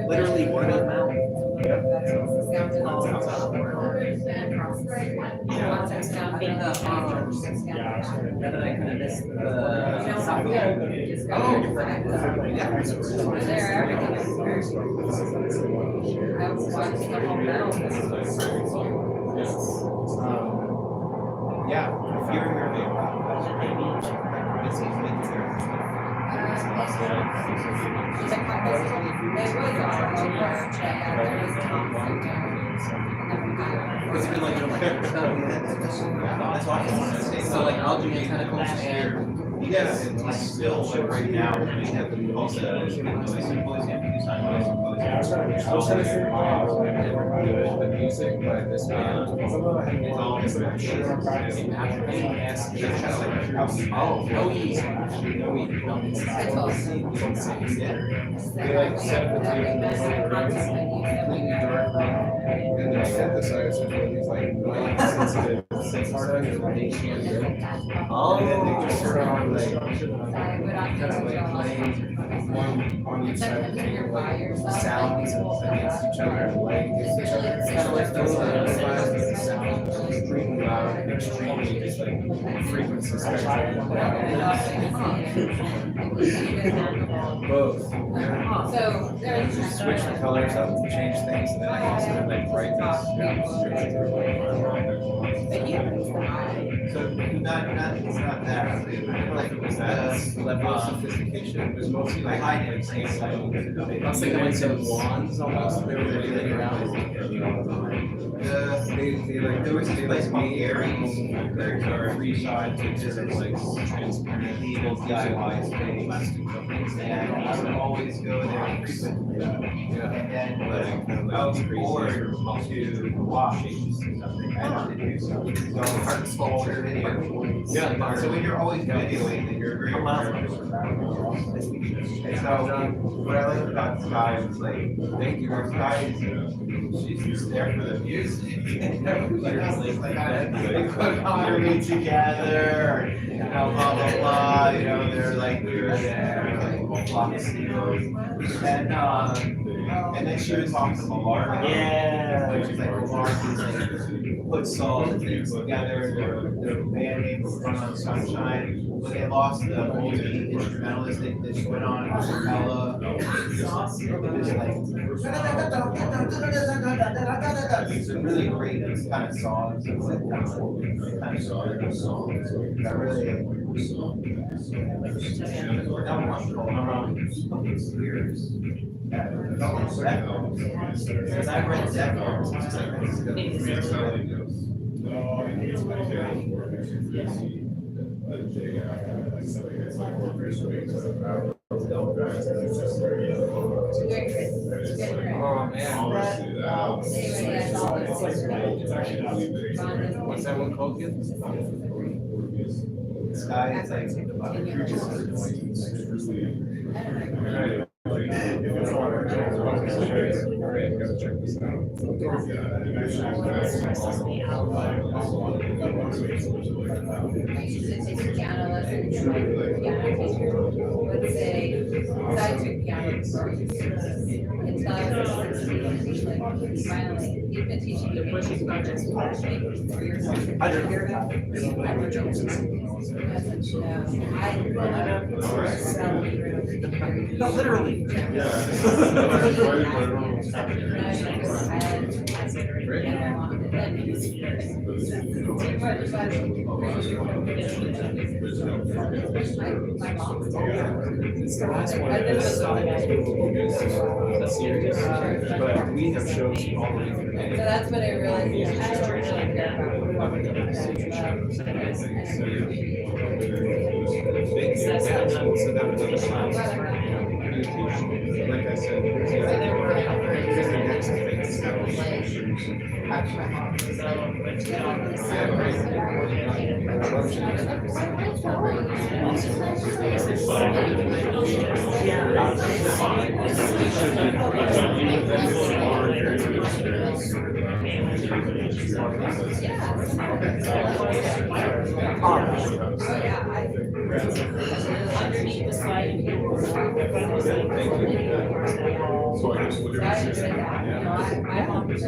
Literally word of mouth. Now that I kind of missed the. yeah, if you're here, it's easy. Because even like, That's why I wanted to say so like algae and tentacles and. yes, it's still like right now we have the noise symposium, the music, but this band. it's all They like set the table completely dark room, and they synthesize with these like light sensitive synthesizers that they can't hear. And then they just turn on like kind of like playing on each side of the table, like sounds against each other, like against each other. It's kind of like those the sound extremely loud and extremely just like frequency spectrum. Both. So there's. Just switch the colors up, change things, and then I also like brightness. So not it's not that like it was That's the level of sophistication. It was mostly like high end I was thinking like some wands almost. They were laying around. They like there was a place called Aries. There's a free side to just like transparent Little DIY space. And I would always go there frequently. Yeah. And then I was bored to watch something. I had to do something. So hard to solve your video. Yeah. So when you're always videoing, then you're very nervous about it. And so what I like about Sky is like, thank you, our Sky is, she's just there for the music. Everybody's like, they put pottery together, you know, blah, blah, blah, you know, they're like, we're there, like, we'll flock of seagulls. And And then she would talk to Larkin. Yeah. She's like, Larkin, like, put songs together, their band name was Run on Sunshine, but they lost the multi-instrumentalist, they just went on a cappella. Just like, it's a really great kind of songs, it's like kind of songs. That really. Years. Because I read Zephyr. Oh, man. What's that one called again? Sky is like. I used to take piano lessons, and my piano teacher would say, because I took piano before, until I was 16, and he's like, finally, you've been teaching me basic projects for 4 years. I don't hear that. No, literally. It's the last one. That's serious, but we have shows all the way through. So that's what I realized, I don't really care about. So that was the class. Like I said, there's the next thing. Underneath the slide. So I just look at it. My mom was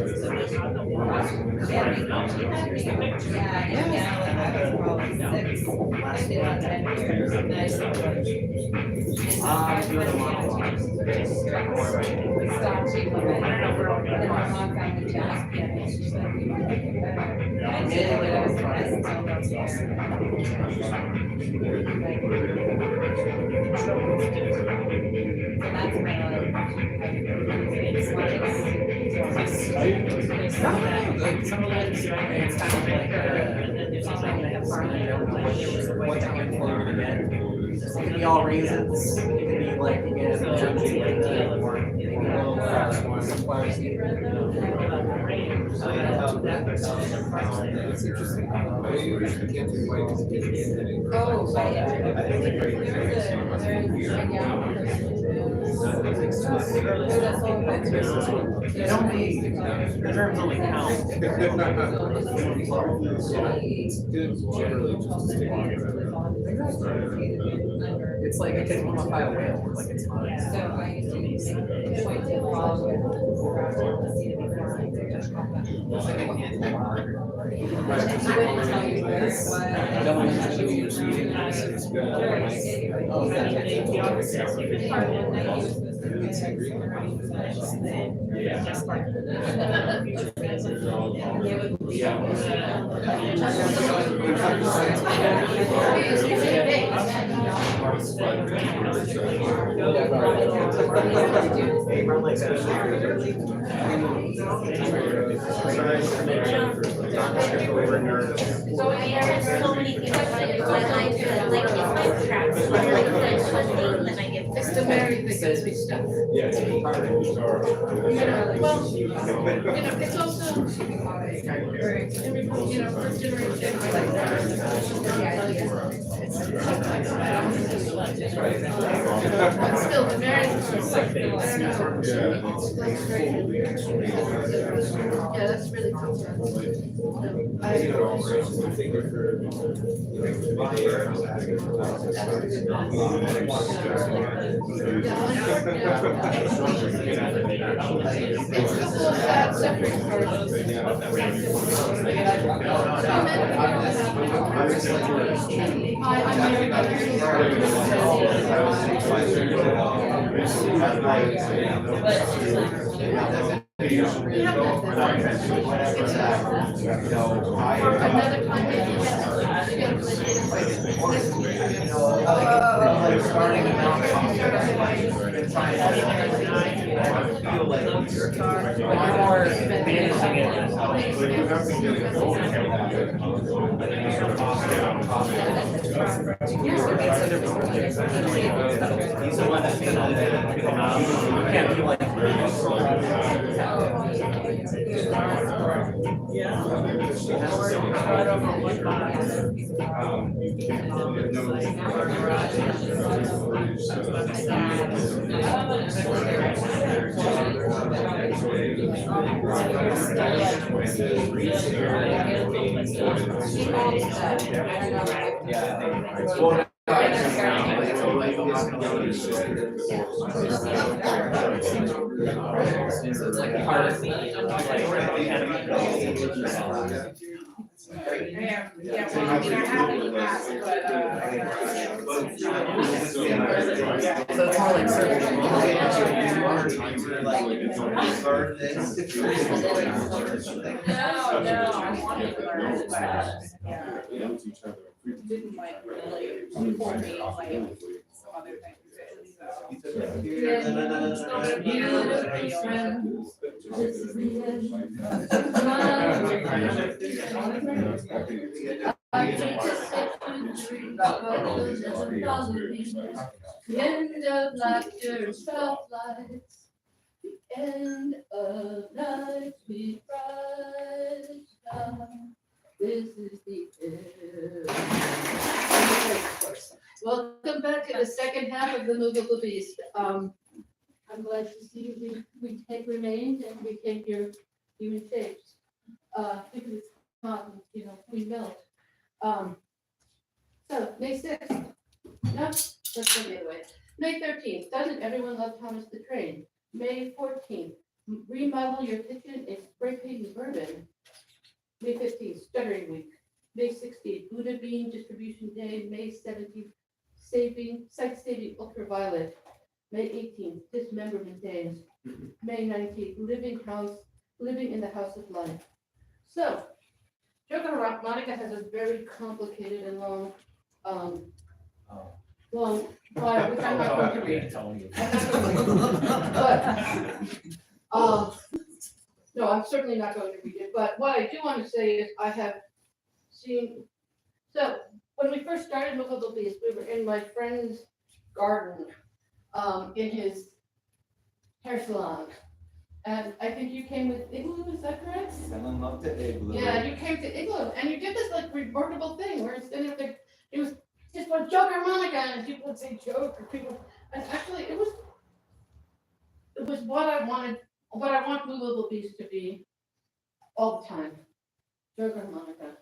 It can be all reasons. It can be like again, It's interesting. I can't do white because it gives me a headache. Oh, right. it only, the terms only count. It's good generally just to stick with it. It's like it can modify a whale, like it's not. So I used to point to follow it. I wouldn't tell you where it was. So there's so many things that I do, like if my tracks are like this one thing, then I get. It's the very big stuff. Yeah, it's a part of it. Well, you know, it's also, first generation. But still, the very Yeah, that's really cool. Didn't like really support me like some other things. The end of laughter felt like the end of life we rise down. This is the end. Welcome back to the second half of the Movable Beast. I'm glad to see we take remained and we take your human shapes. Because it's hot, you know, we melt. So May 6th. No, let's go the other way. May 13th. Doesn't everyone love Thomas the Train? May 14th. Remodel your kitchen in spray paint and bourbon. May 15th. Stuttering Week. May 16th. Buddha Bean Distribution Day. May 17th. Sight Saving Ultraviolet. May 18th. Dismemberment Days. May 19th. Living in the House of Life. So, JokeHarmonica has a very complicated and long bio, which I'm not going to read. No, I'm certainly not going to read it, but what I do want to say is I have seen, so when we first started Movable Beast, we were in my friend's garden, in his hair salon. And I think you came with Igloo, is that correct? Someone loved it, Igloo. Yeah, you came to Igloo, and you did this like remarkable thing where instead of like, it was just one JokeHarmonica, and people would say joke, or people, and actually it was what I want Movable Beast to be all the time, JokeHarmonica.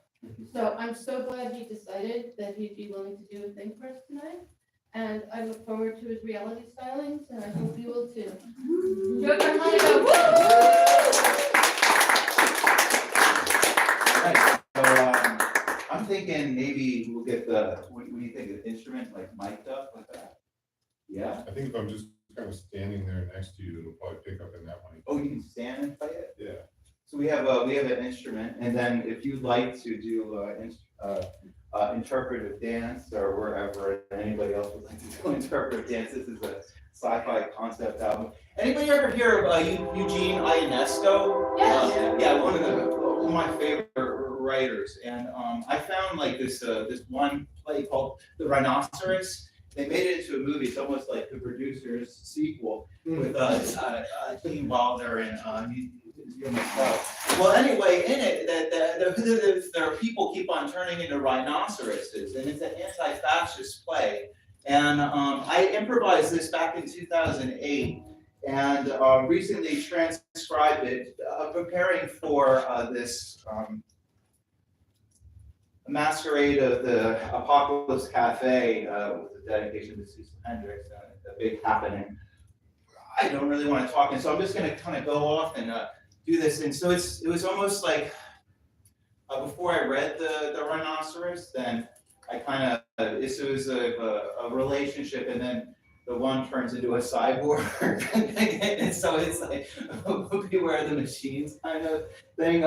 So I'm so glad he decided that he'd be willing to do a thing for us tonight. And I look forward to his reality stylings, and I hope you will too. JokeHarmonica, Right, so, I'm thinking maybe we'll get what do you think, an instrument like mic'd up like that? Yeah? I think if I'm just kind of standing there next to you, it'll probably pick up in that one. Oh, you can stand and play it? Yeah. So we have an instrument, and then if you'd like to do interpretive dance or wherever anybody else would like to do interpretive dance, this is a sci-fi concept album. Anybody ever hear of Eugene Ionesco? Yes. Yeah, one of my favorite writers, and I found like this one play called The Rhinoceros. They made it into a movie. It's almost like the producer's sequel with Gene Wilder and well, anyway, in it, there are people keep on turning into rhinoceroses, and it's an anti-fascist play. And I improvised this back in 2008 and recently transcribed it, preparing for this masquerade of the Apocalypse Cafe with the dedication to Susan Hendricks, a big happening. I don't really want to talk, and so I'm just going to kind of go off and do this. And so it was almost like before I read the Rhinoceros, then I kind of it was a relationship, and then the one turns into a cyborg, and so it's like beware the machines kind of thing.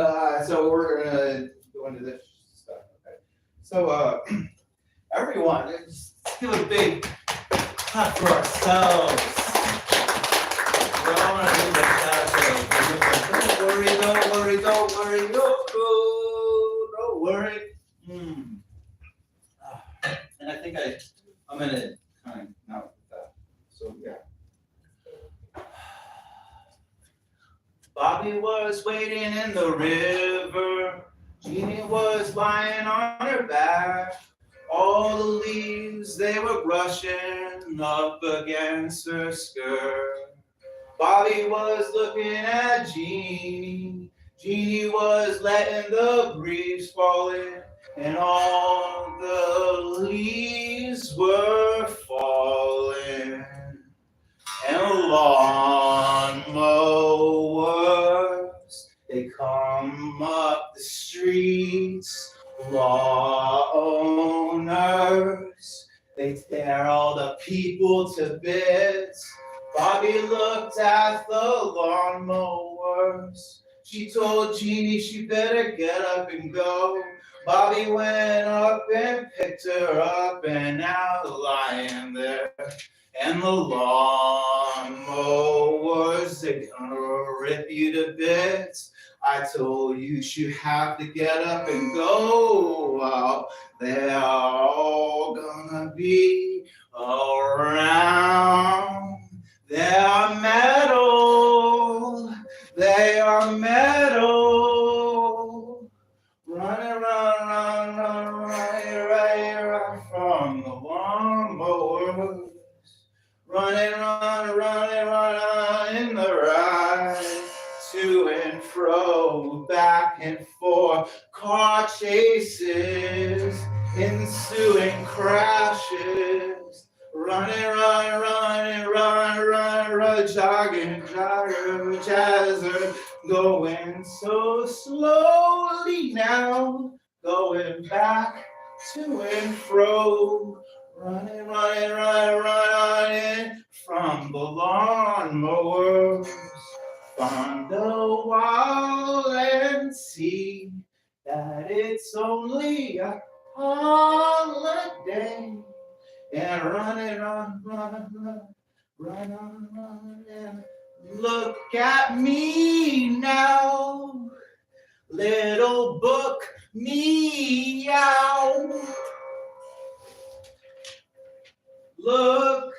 So we're gonna go into this stuff. Okay. So everyone, let's do a big clap for ourselves. We're all gonna do the clap. Don't worry, don't worry, don't worry, don't worry. And I think I'm gonna kind of not with that. So yeah. Bobby was wading in the river. Jeannie was lying on her back. All the leaves, they were brushing up against her skirt. Bobby was looking at Jeannie. Jeannie was letting the breeze fall in, and all the leaves were falling. And lawnmowers, they come up the streets. Law owners, they tear all the people to bits. Bobby looked at the lawnmowers. She told Jeannie she better get up and go. Bobby went up and picked her up, and now lying there. And the lawnmowers, they're gonna rip you to bits. I told you you have to get up and go. Well, they're all gonna be around. They are metal. They are metal. Running, run, right from the lawnmowers. Running, run in the ride. To and fro, back and forth. Car chases, ensuing crashes. Running, run, jogging, jazzer, going so slowly now, going back to and fro, running from the lawnmowers, from the wall and see that it's only a holiday. And run and look at me now, little book meow. Look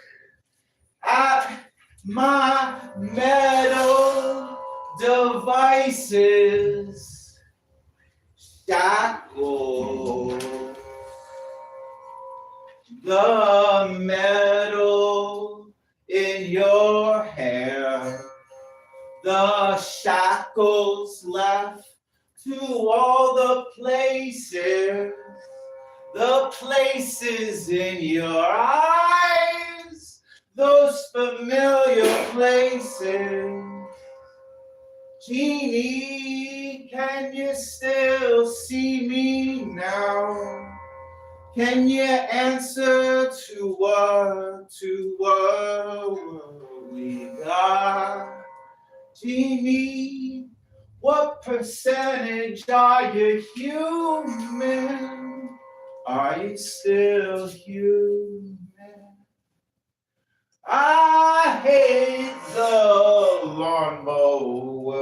at my metal devices, shackles. The metal in your hair, the shackles left to all the places in your eyes, those familiar places. Jeannie, can you still see me now? Can you answer to what we got? Jeannie, what percentage are you human? Are you still human? I hate the lawnmower.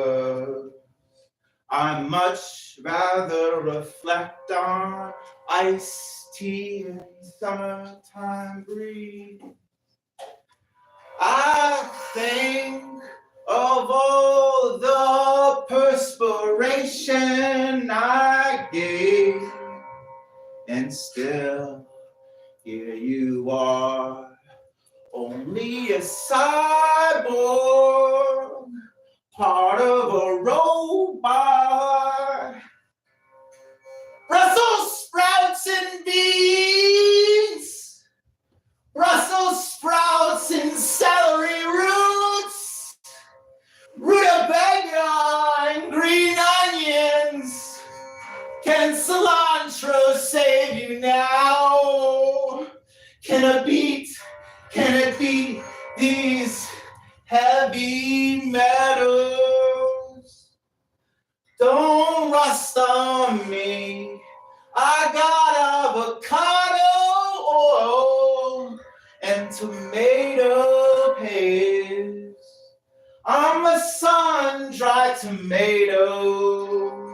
I much rather reflect on iced tea and summertime breeze. I think of all the perspiration I gave, and still here you are only a cyborg, part of a robot. Brussels sprouts and beans, Brussels sprouts and celery roots, rutabaga and green onions. Can cilantro save you now? Can it beat these heavy metals? Don't rust on me. I got avocado oil and tomato paste. I'm a sun-dried tomato.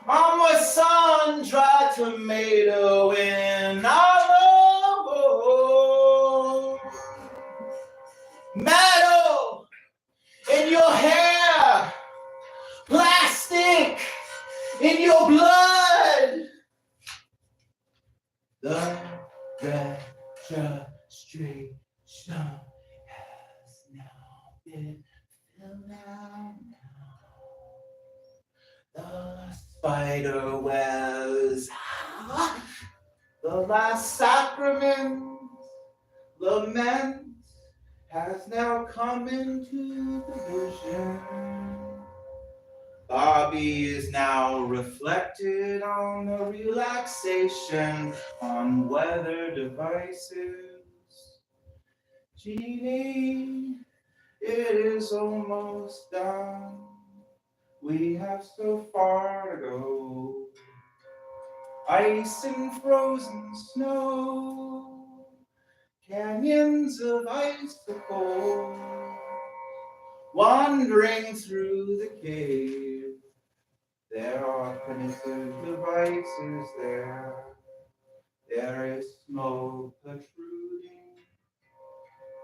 I'm a sun-dried tomato in olive. Metal in your hair, plastic in your blood. The registration has now been filled out. The spider webs, the last sacrament, lament has now come into the vision. Bobby is now reflected on the relaxation on weather devices. Jeannie, it is almost done. We have so far to go. Ice and frozen snow, canyons of icicles, wandering through the cave. There are primitive devices there. There is smoke protruding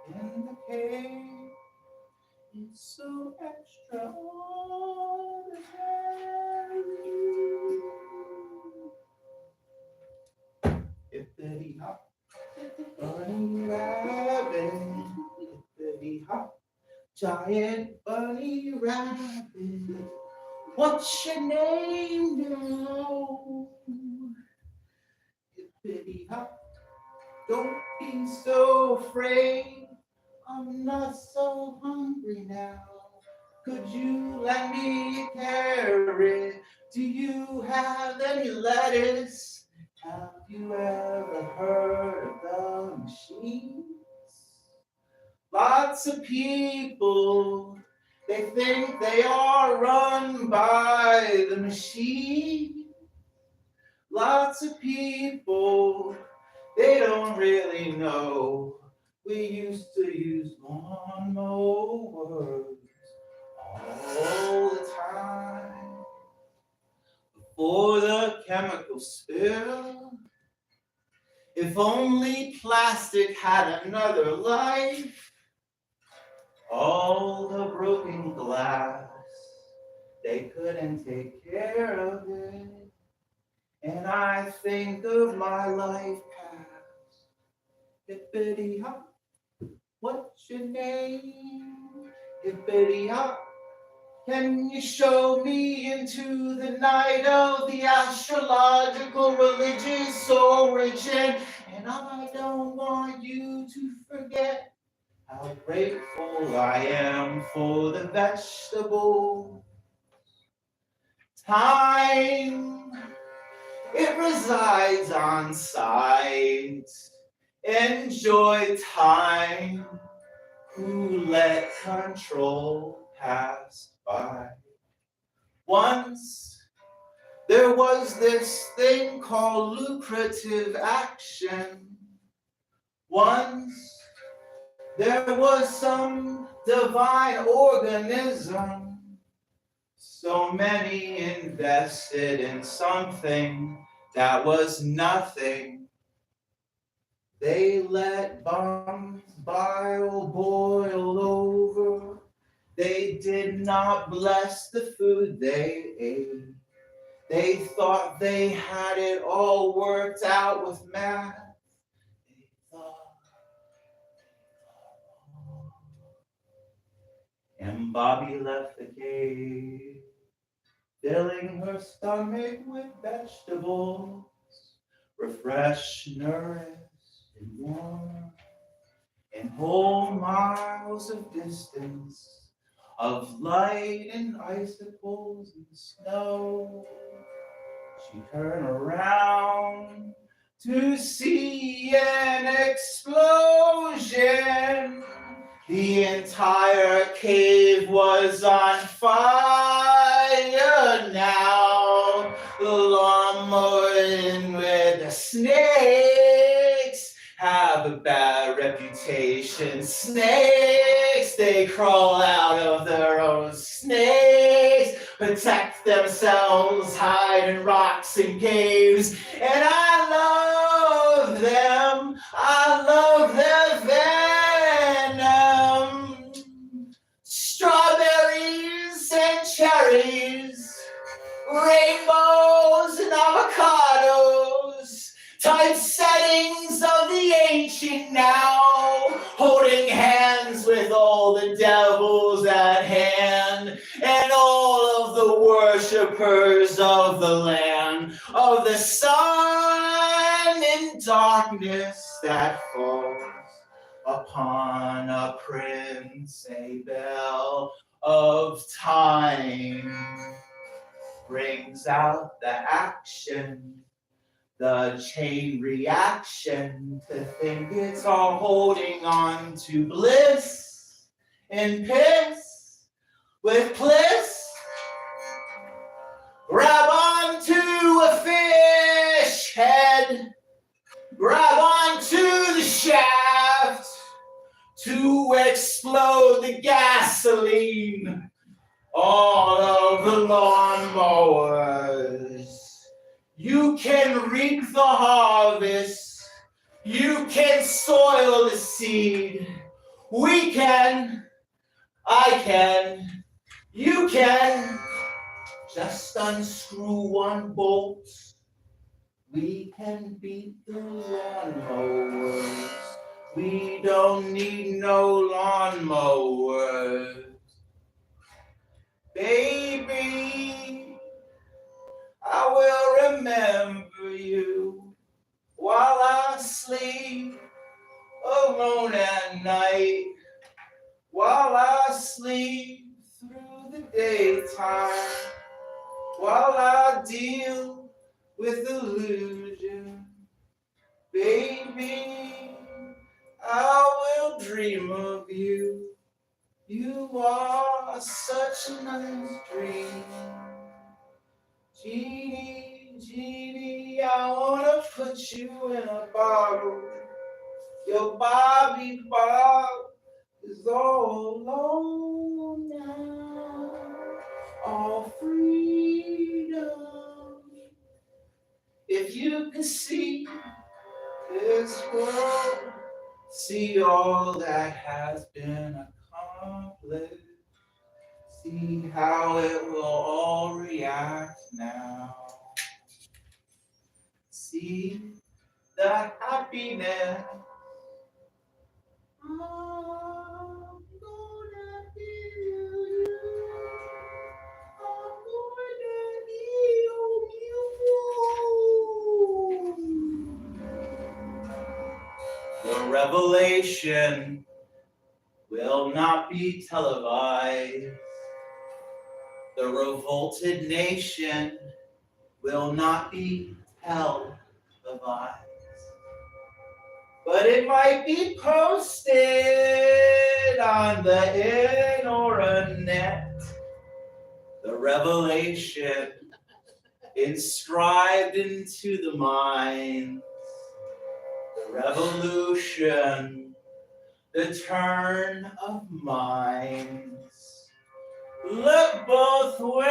in the cave. It's so extraordinary. Hippity hop, bunny rabbit. Hippity hop, giant bunny rabbit. What's your name now? Hippity hop, don't be so afraid. I'm not so hungry now. Could you lend me a carrot? Do you have any lettuce? Have you ever heard of the machines? Lots of people, they think they are run by the machine. Lots of people, they don't really know. We used to use lawnmowers all the time. Before the chemical spill, if only plastic had another life. All the broken glass, they couldn't take care of it. And I think of my life past. Hippity hop. What's your name? Hippity hop. Can you show me into the night of the astrological religious origin? And I don't want you to forget how grateful I am for the vegetable. Time, it resides on sight. Enjoy time, who let control pass by. Once there was this thing called lucrative action. Once there was some divine organism. So many invested in something that was nothing. They let bombs bile boil over. They did not bless the food they ate. They thought they had it all worked out with math. They thought Bobby left the cave, filling her stomach with vegetables, refreshed, nourished, and warm. And whole miles of distance, of light and icicles and snow, she turned around to see an explosion. The entire cave was on fire now. The lawnmower in with the snakes have a bad reputation. Snakes, they crawl out of their own snakes, protect themselves, hide in rocks and caves. And I love them, I love their venom. Strawberries and cherries, rainbows and avocados, typesettings of the ancient now, holding hands with all the devils at hand, and all of the worshippers of the land, of the sun and darkness that falls upon a prince, a bell of time, brings out the action, the chain reaction, to think it's all holding on to bliss and piss with bliss. Grab onto a fish head, grab onto the shaft to explode the gasoline. All of the lawnmowers. You can reap the harvest. You can soil the seed. We can. I can. You can. Just unscrew one bolt. We can beat the lawnmowers. We don't need no lawnmowers. Baby, I will remember you while I sleep alone at night, while I sleep through the daytime, while I deal with illusion. Baby, I will dream of you. You are such a nice dream. Genie, genie, I wanna put you in a bottle. Your Bobby Bob is all alone now. All freedom. If you could see this world, see all that has been accomplished. See how it will all react now. See the happiness. I'm gonna give you. I'm gonna give you. The revelation will not be televised. The revolted nation will not be televised. But it might be posted on the internet. The revelation inscribed into the mind. The revolution, the turn of minds. Look both ways.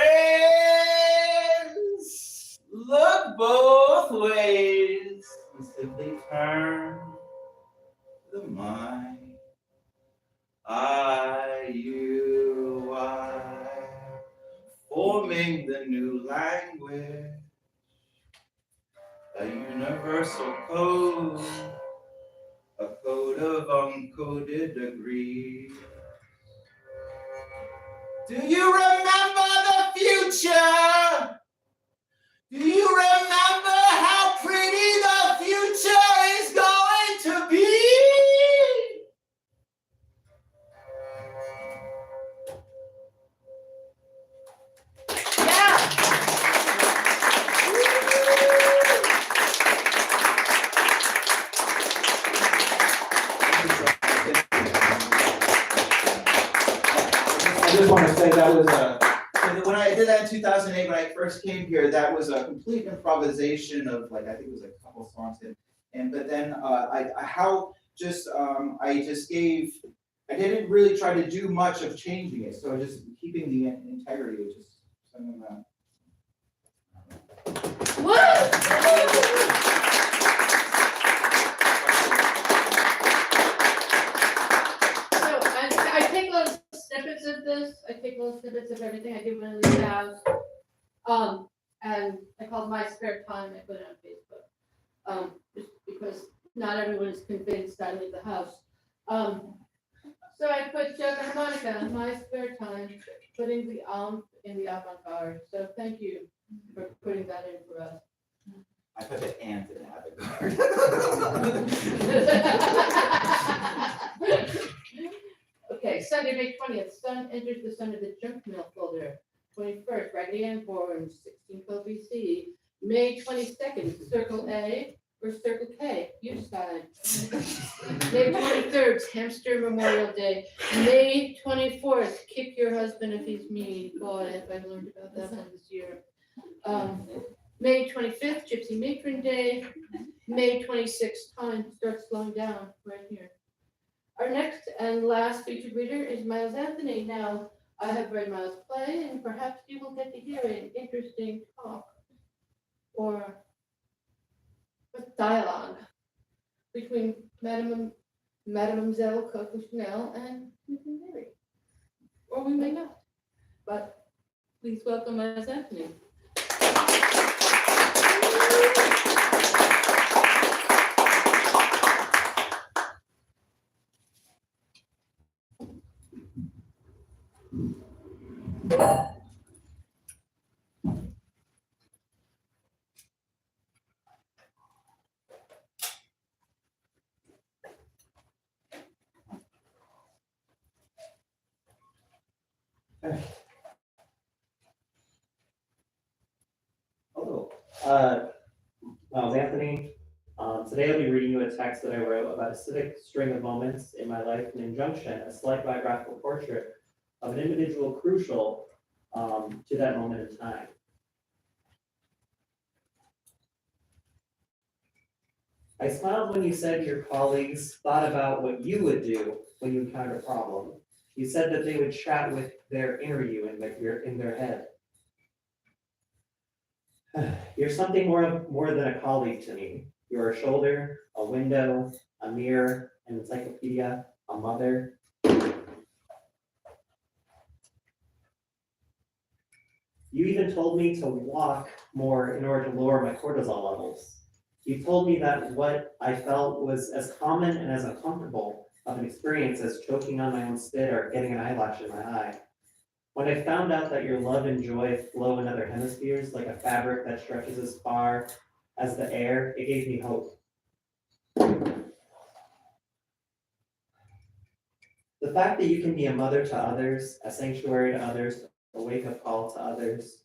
Look both ways. And simply turn the mind. I, you, I, forming the new language. A universal code. A code of uncoded degrees. Do you remember the future? Do you remember how pretty the future is going to be? I just want to say that was When I did that in 2008, when I first came here, that was a complete improvisation of like, I think it was like a couple songs but then I didn't really try to do much of changing it, so just keeping the integrity of just singing that. I take little snippets of this. I take little snippets of everything. I do one of these house. And I called My Spare Time. I put it on Facebook. Just because not everyone is convinced I leave the house. So I put JokeHarmonica, My Spare Time, putting the in the avant-garde. So thank you for putting that in for us. I put the ant in avant-garde. Okay, Sunday, May 20th, Sun enters the Sun of the junk mail folder. 21st, Raggedy Ann born, 1612 BC. May 22nd, Circle A or Circle K, you decide. May 23rd, Hamster Memorial Day. May 24th, kick your husband if he's mean. Boy, if I learned about that one this year. May 25th, Gypsy Matron Day. May 26th, time starts slowing down right here. Our next and last featured reader is Miles Anthony. Now, I have read Miles' play, and perhaps you will get to hear an interesting talk or a dialogue between Mademoiselle Coco Chanel and Mary. Or we may not. But please welcome Miles Anthony. Hello, Miles Anthony. Today I'll be reading you a text that I wrote about a civic string of moments in my life, an injunction, a slight biographical portrait of an individual crucial to that moment in time. I smiled when you said your colleagues thought about what you would do when you encountered a problem. You said that they would chat with their inner you in their head. You're something more than a colleague to me. You're a shoulder, a window, a mirror, an encyclopedia, a mother. You even told me to walk more in order to lower my cortisol levels. You told me that what I felt was as common and as uncomfortable of an experience as choking on my own spit or getting an eyelash in my eye. When I found out that your love and joy flow in other hemispheres like a fabric that stretches as far as the air, it gave me hope. The fact that you can be a mother to others, a sanctuary to others, a wake-up call to others,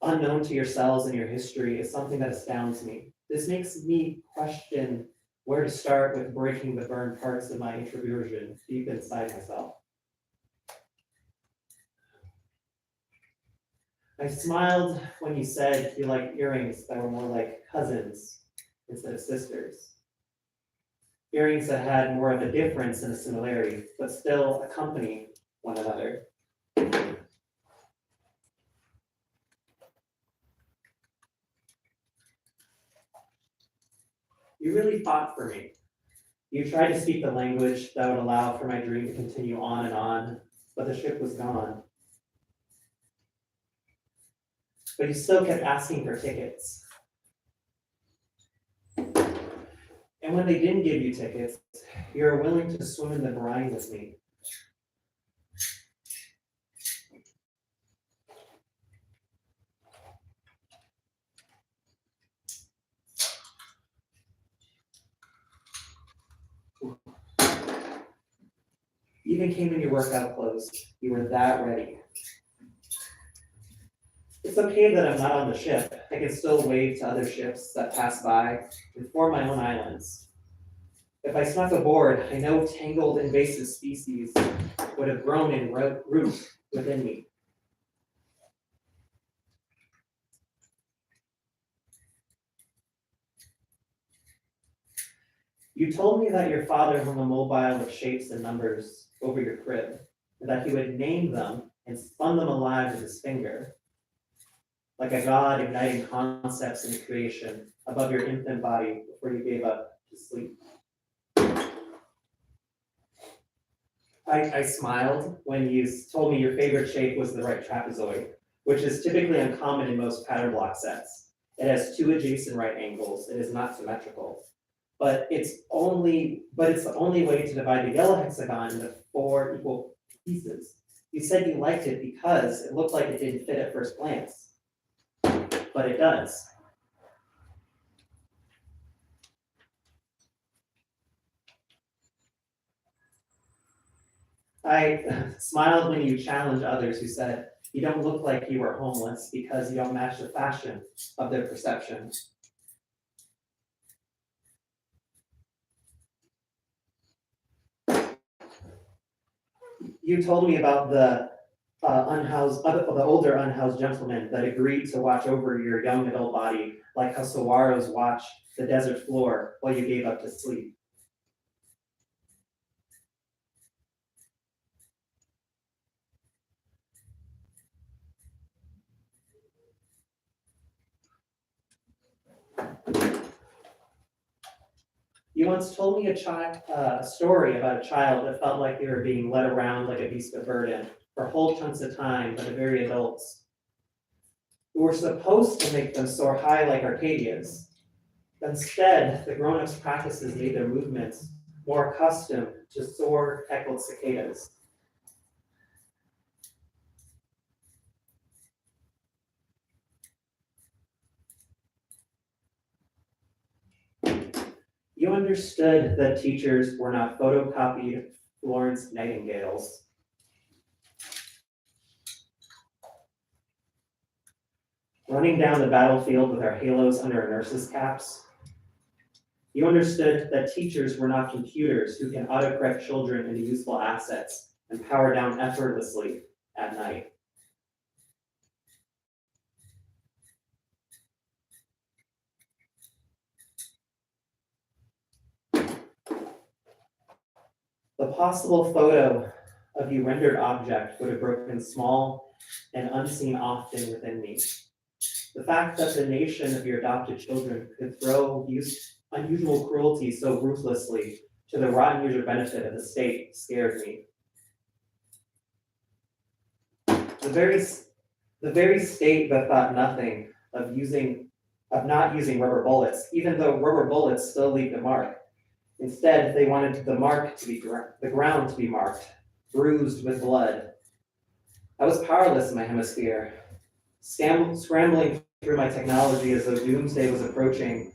unknown to yourselves and your history is something that astounds me. This makes me question where to start with breaking the burned parts of my introversion deep inside myself. I smiled when you said you liked earrings that were more like cousins instead of sisters. Earrings that had more of a difference than a similarity, but still accompany one another. You really fought for me. You tried to speak the language that would allow for my dream to continue on and on, but the ship was gone. But you still kept asking for tickets. And when they didn't give you tickets, you were willing to swim in the brine with me. You even came in your workout clothes. You were that ready. It's okay that I'm not on the ship. I can still wave to other ships that pass by and form my own islands. If I snuck aboard, I know tangled invasive species would have grown in root within me. You told me that your father hung a mobile of shapes and numbers over your crib, and that he would name them and spun them alive with his finger, like a god igniting concepts in creation above your infant body before you gave up to sleep. I smiled when you told me your favorite shape was the right trapezoid, which is typically uncommon in most pattern block sets. It has 2 adjacent right angles. It is not symmetrical. But it's the only way to divide the yellow hexagon into 4 equal pieces. You said you liked it because it looked like it didn't fit at first glance, but it does. I smiled when you challenged others who said you don't look like you were homeless because you don't match the fashion of their perception. You told me about the older unhoused gentleman that agreed to watch over your young adult body, like how saguaros watch the desert floor while you gave up to sleep. You once told me a story about a child that felt like they were being led around like a beast of burden for whole chunks of time by the very adults who were supposed to make them soar high like Arcadias. Instead, the grown-ups' practices made their movements more accustomed to soar heckled cicadas. You understood that teachers were not photocopied Florence Nightingales. Running down the battlefield with our halos under our nurses' caps. You understood that teachers were not computers who can autocorrect children into useful assets and power down effortlessly at night. The possible photo of you rendered object would have broken small and unseen often within me. The fact that the nation of your adopted children could throw unusual cruelty so ruthlessly to the rotten user benefit of the state scared me. The very state that thought nothing of not using rubber bullets, even though rubber bullets still leave the mark. Instead, they wanted the ground to be marked, bruised with blood. I was powerless in my hemisphere, scrambling through my technology as though doomsday was approaching,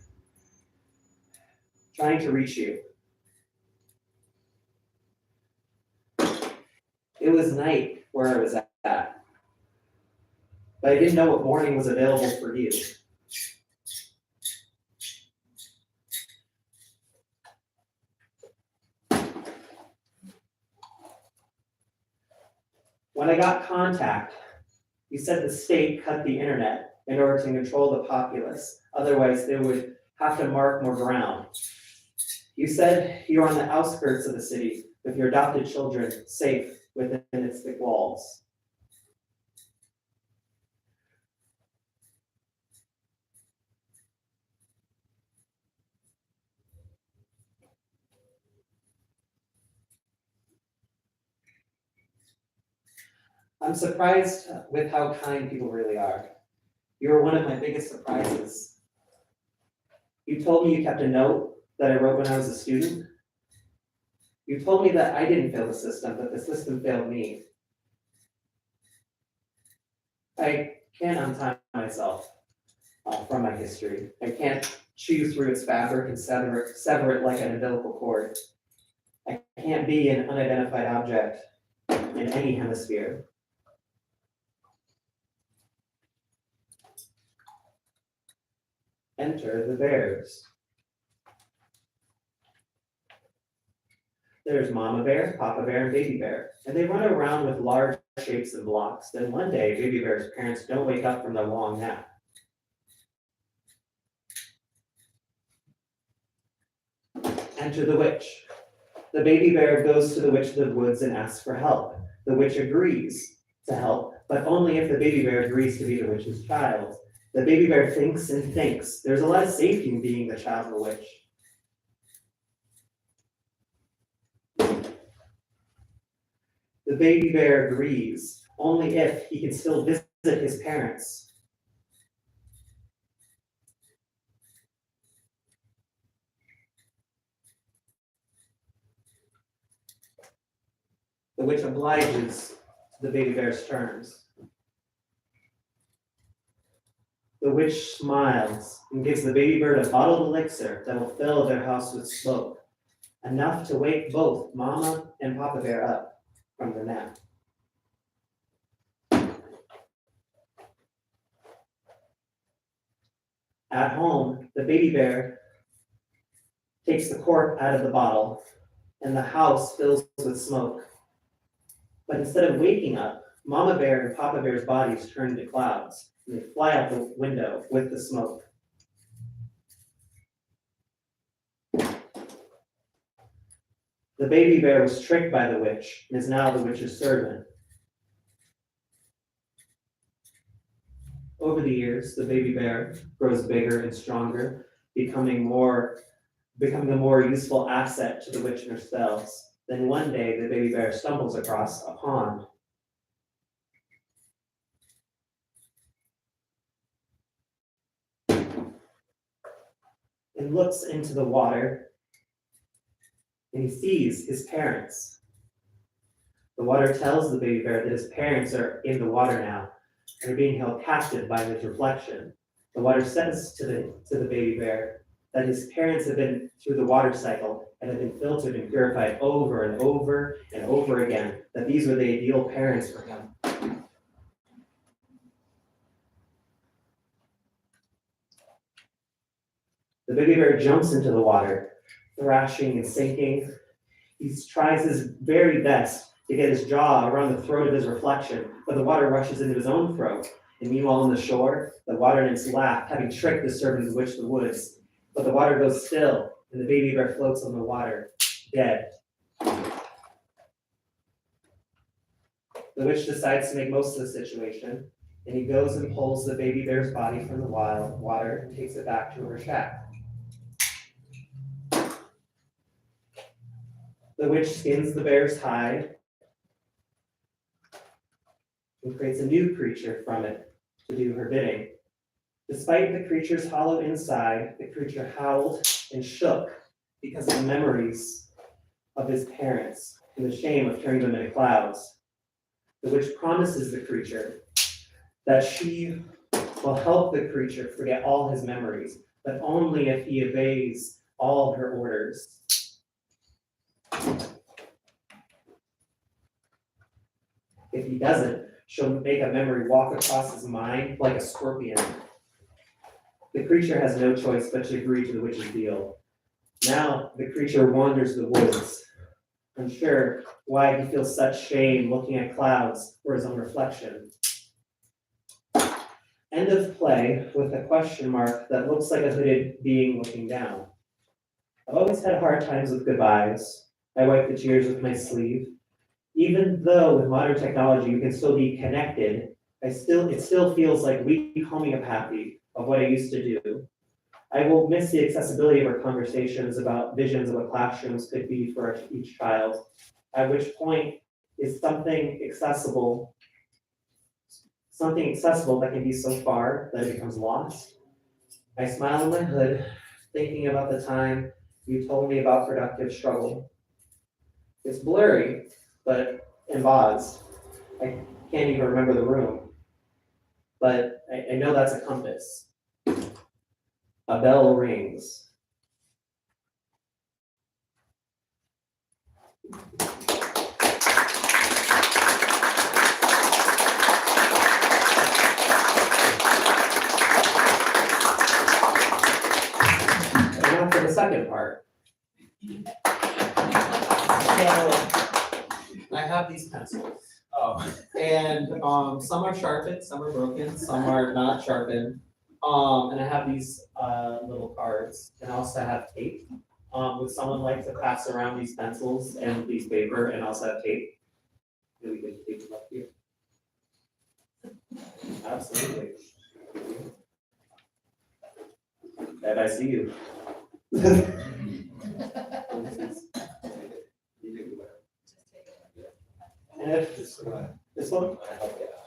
trying to reach you. It was night where I was at, but I didn't know what morning was available for you. When I got contact, you said the state cut the internet in order to control the populace. Otherwise, they would have to mark more ground. You said you're on the outskirts of the city with your adopted children safe within its thick walls. I'm surprised with how kind people really are. You were one of my biggest surprises. You told me you kept a note that I wrote when I was a student. You told me that I didn't fail the system, but the system failed me. I can't untie myself from my history. I can't chew through its fabric and sever it like an umbilical cord. I can't be an unidentified object in any hemisphere. Enter the bears. There's Mama Bear, Papa Bear, and Baby Bear, and they run around with large shapes and blocks. Then one day, Baby Bear's parents don't wake up from their long nap. Enter the witch. The baby bear goes to the witch of the woods and asks for help. The witch agrees to help, but only if the baby bear agrees to be the witch's child. The baby bear thinks and thinks. There's a lot of safety in being the child of a witch. The baby bear agrees, only if he can still visit his parents. The witch obliges to the baby bear's terms. The witch smiles and gives the baby bird a bottled elixir that will fill their house with smoke, enough to wake both Mama and Papa Bear up from their nap. At home, the baby bear takes the cork out of the bottle, and the house fills with smoke. But instead of waking up, Mama Bear and Papa Bear's bodies turn into clouds, and they fly out the window with the smoke. The baby bear was tricked by the witch and is now the witch's servant. Over the years, the baby bear grows bigger and stronger, becoming a more useful asset to the witch and her spells. Then one day, the baby bear stumbles across a pond. And looks into the water, and he sees his parents. The water tells the baby bear that his parents are in the water now, and are being held captive by his reflection. The water says to the baby bear that his parents have been through the water cycle and have been filtered and purified over and over and over again, that these were the ideal parents for him. The baby bear jumps into the water, thrashing and sinking. He tries his very best to get his jaw around the throat of his reflection, but the water rushes into his own throat. And meanwhile on the shore, the water nymphs laugh, having tricked the servant of the witch of the woods. But the water goes still, and the baby bear floats on the water, dead. The witch decides to make most of the situation, and he goes and pulls the baby bear's body from the wild water and takes it back to her shack. The witch skins the bear's hide and creates a new creature from it to do her bidding. Despite the creature's hollow inside, the creature howled and shook because of the memories of his parents and the shame of turning them into clouds. The witch promises the creature that she will help the creature forget all his memories, but only if he obeys all her orders. If he doesn't, she'll make a memory walk across his mind like a scorpion. The creature has no choice but to agree to the witch's deal. Now the creature wanders the woods, unsure why he feels such shame looking at clouds or his own reflection. End of play with a question mark that looks like a hooded being looking down. I've always had hard times with goodbyes. I wipe the tears with my sleeve. Even though with modern technology you can still be connected, it still feels like weak homeopathy of what I used to do. I will miss the accessibility of our conversations about visions of what classrooms could be for each child, at which point is something accessible that can be so far that it becomes lost. I smile in my hood, thinking about the time you told me about productive struggle. It's blurry, but embossed. I can't even remember the room, but I know that's a compass. A bell rings. And now for the second part. So, I have these pencils. Oh. And some are sharpened, some are broken, some are not sharpened. And I have these little cards, and I also have tape. Would someone like to pass around these pencils and these paper and also have tape? Maybe we can tape them up here. Absolutely. And I see you. And if this one?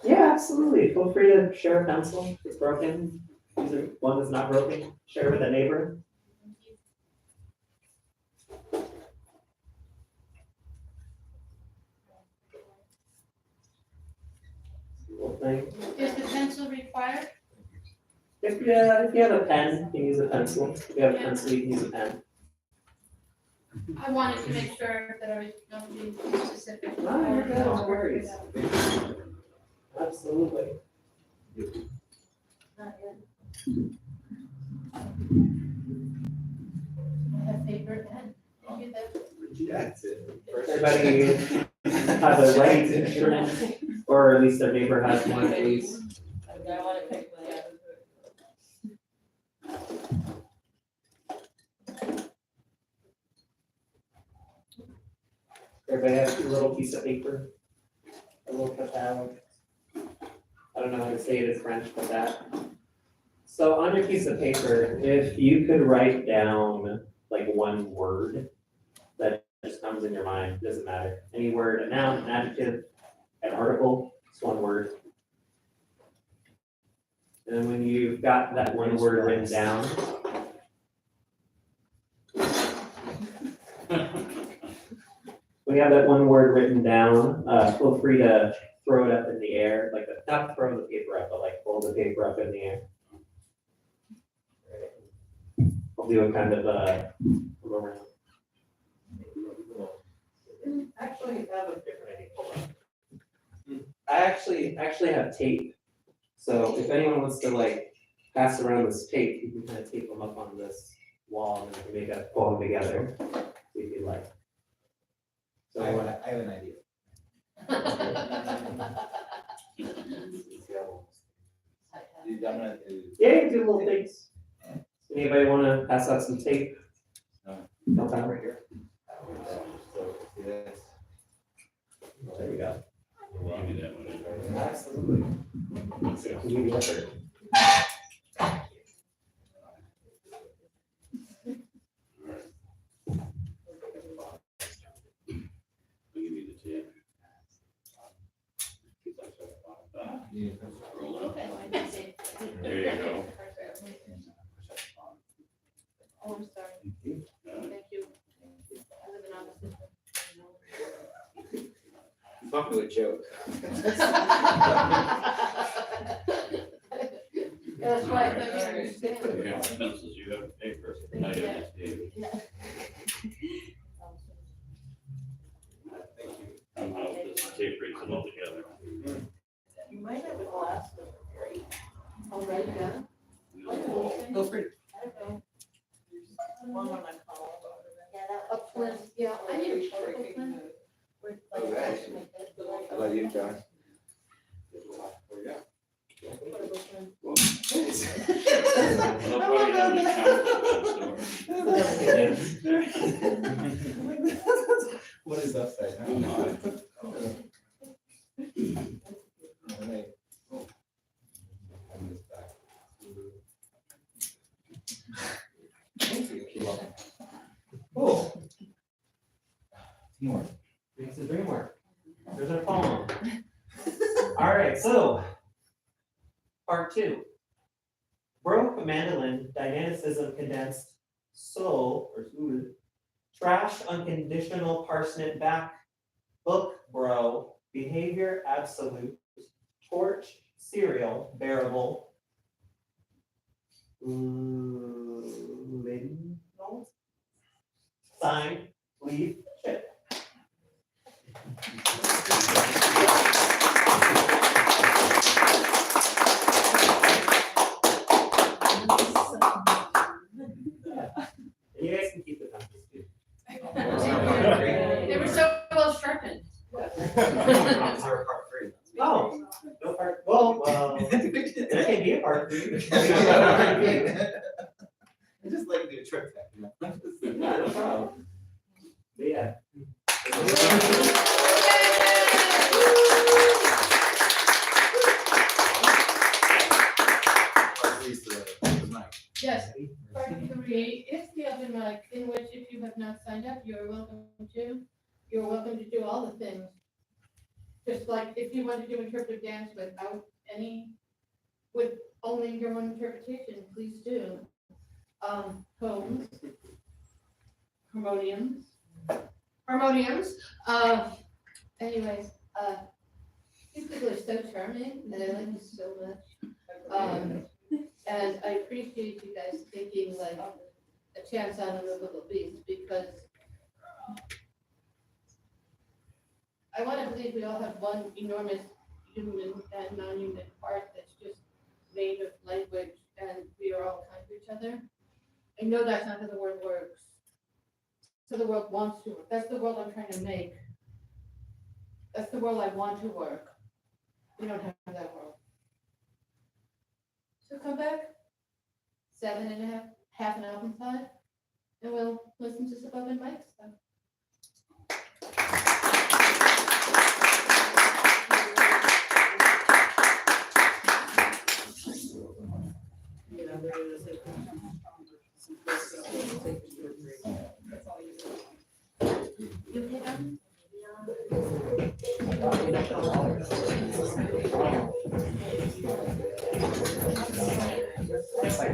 Yeah, absolutely. Feel free to share a pencil. If it's broken. Use it. One that's not broken. Share with a neighbor. Cool thing. Is the pencil required? If you have a pen, you can use a pencil. If you have a pencil, you can use a pen. I wanted to make sure that I was not being too specific. No, you're good, no worries. Absolutely. Not yet. I have paper and pen. You get that? That's it. Everybody have a right instrument, or at least their neighbor has one at least. I wanna pick my other. Everybody has a little piece of paper, a little catalog. I don't know how to say it in French, but that. So on your piece of paper, if you could write down like one word that just comes in your mind, doesn't matter. Any word, a noun, an adjective, an article, it's one word. And then when you've got that one word written down, when you have that one word written down, feel free to throw it up in the air, like not throw the paper up, but like hold the paper up in the air. I'll do a kind of go around. Actually have a different idea. Hold on. I actually have tape. So if anyone wants to like pass around this tape, you can kind of tape them up on this wall and then you can make a poem together if you like. So I have an idea. yeah, you can do little things. Anybody want to pass out some tape? No time right here. Yes. There we go. I'll give you that one. Absolutely. You can look at it. I'll give you the tip. There you go. Oh, I'm sorry. Thank you. I live in opposite. Fuck with a joke. That's why I thought you understand. You have pencils, you have paper, I have this tape. Somehow this tape brings them all together. You might have a glass of grape. I'll write it down. Go for it. I don't know. One on my collar. Yeah, A flint, yeah, I need a sharp flint. How about you, John? Nobody understands What is upside down? Cool. Teamwork. It's a dream work. There's our poem. All right, so part 2. Baroque mandolin, dynamicism condensed, soul or soul, trash unconditional parsnip back, book bro, behavior absolute, torch cereal bearable, sign leaf chip. Zero part three. Oh, no part, well, there can be a part three. I just like to do a trick tech, you know? Yeah, no problem. But yeah. Part three's the mic. Yes, part three is the open mic, in which if you have not signed up, you're welcome to do all the things. Just like if you want to do interpretive dance without with only your own interpretation, please do. Poems, harmoniums, anyways, these people are so charming, and I like you so much. And I appreciate you guys taking like a chance on a movable beast, because I want to believe we all have one enormous human and non-human part that's just made of language, and we are all kind to each other. I know that's not how the world works. So the world wants to work. That's the world I'm trying to make. That's the world I want to work. We don't have that world. So come back, 7.5, half an hour inside, and we'll listen to some open mic stuff. You hit them? It's like,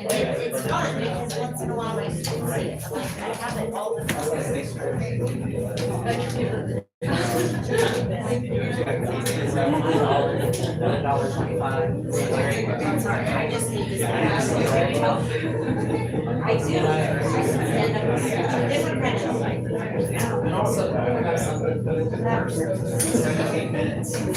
it's fun because once in a while I see it, I'm like, I have it all the I'm sorry, I just need this. I do. I stand up, different kind of like. And also, I have something. 17 minutes. I'm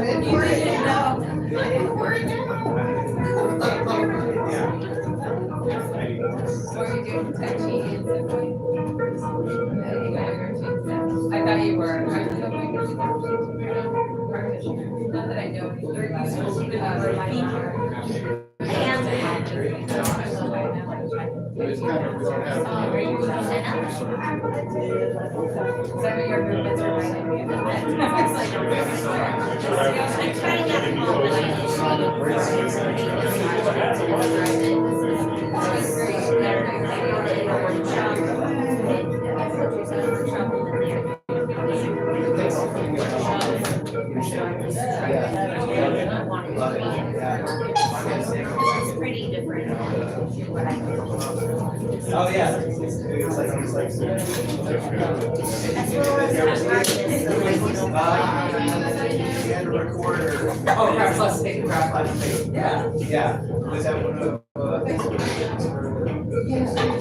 in for it now. I'm in for it now. What are you doing, touchy and stuff? I thought you were. Not that I know. It's kind of, we don't have. Some of your movements are reminding me of that. I'm trying to get them all, but it's pretty different. Oh, yeah. It's like. As well as artists, so like, You had a recorder. Oh, crap, let's take a crap. Yeah. Yeah. Was that one of,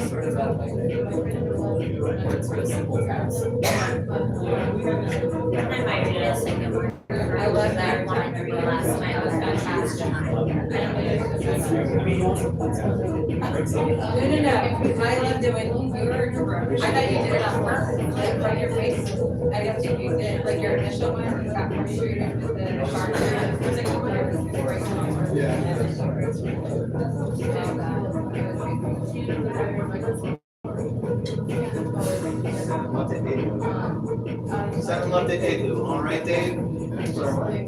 Sort of that like, sort of simple caps. I might read a second word. I love that one I read last night, it was fantastic. No. I love doing your, I thought you did it on purpose, like from your face. I don't think you did, like your initial one, you got more straight with the sharp. It was like, oh, Send him up to Igloo, all right, Dave?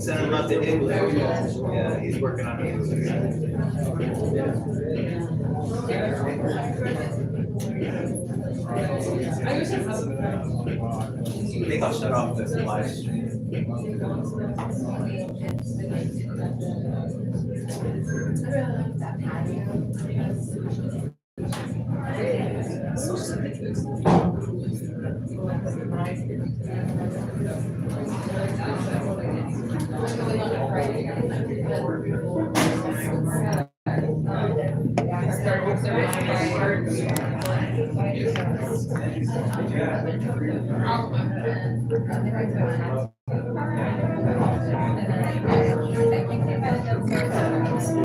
Send him up to Igloo. Yeah, he's working on it. I think I'll shut off this live stream. I'll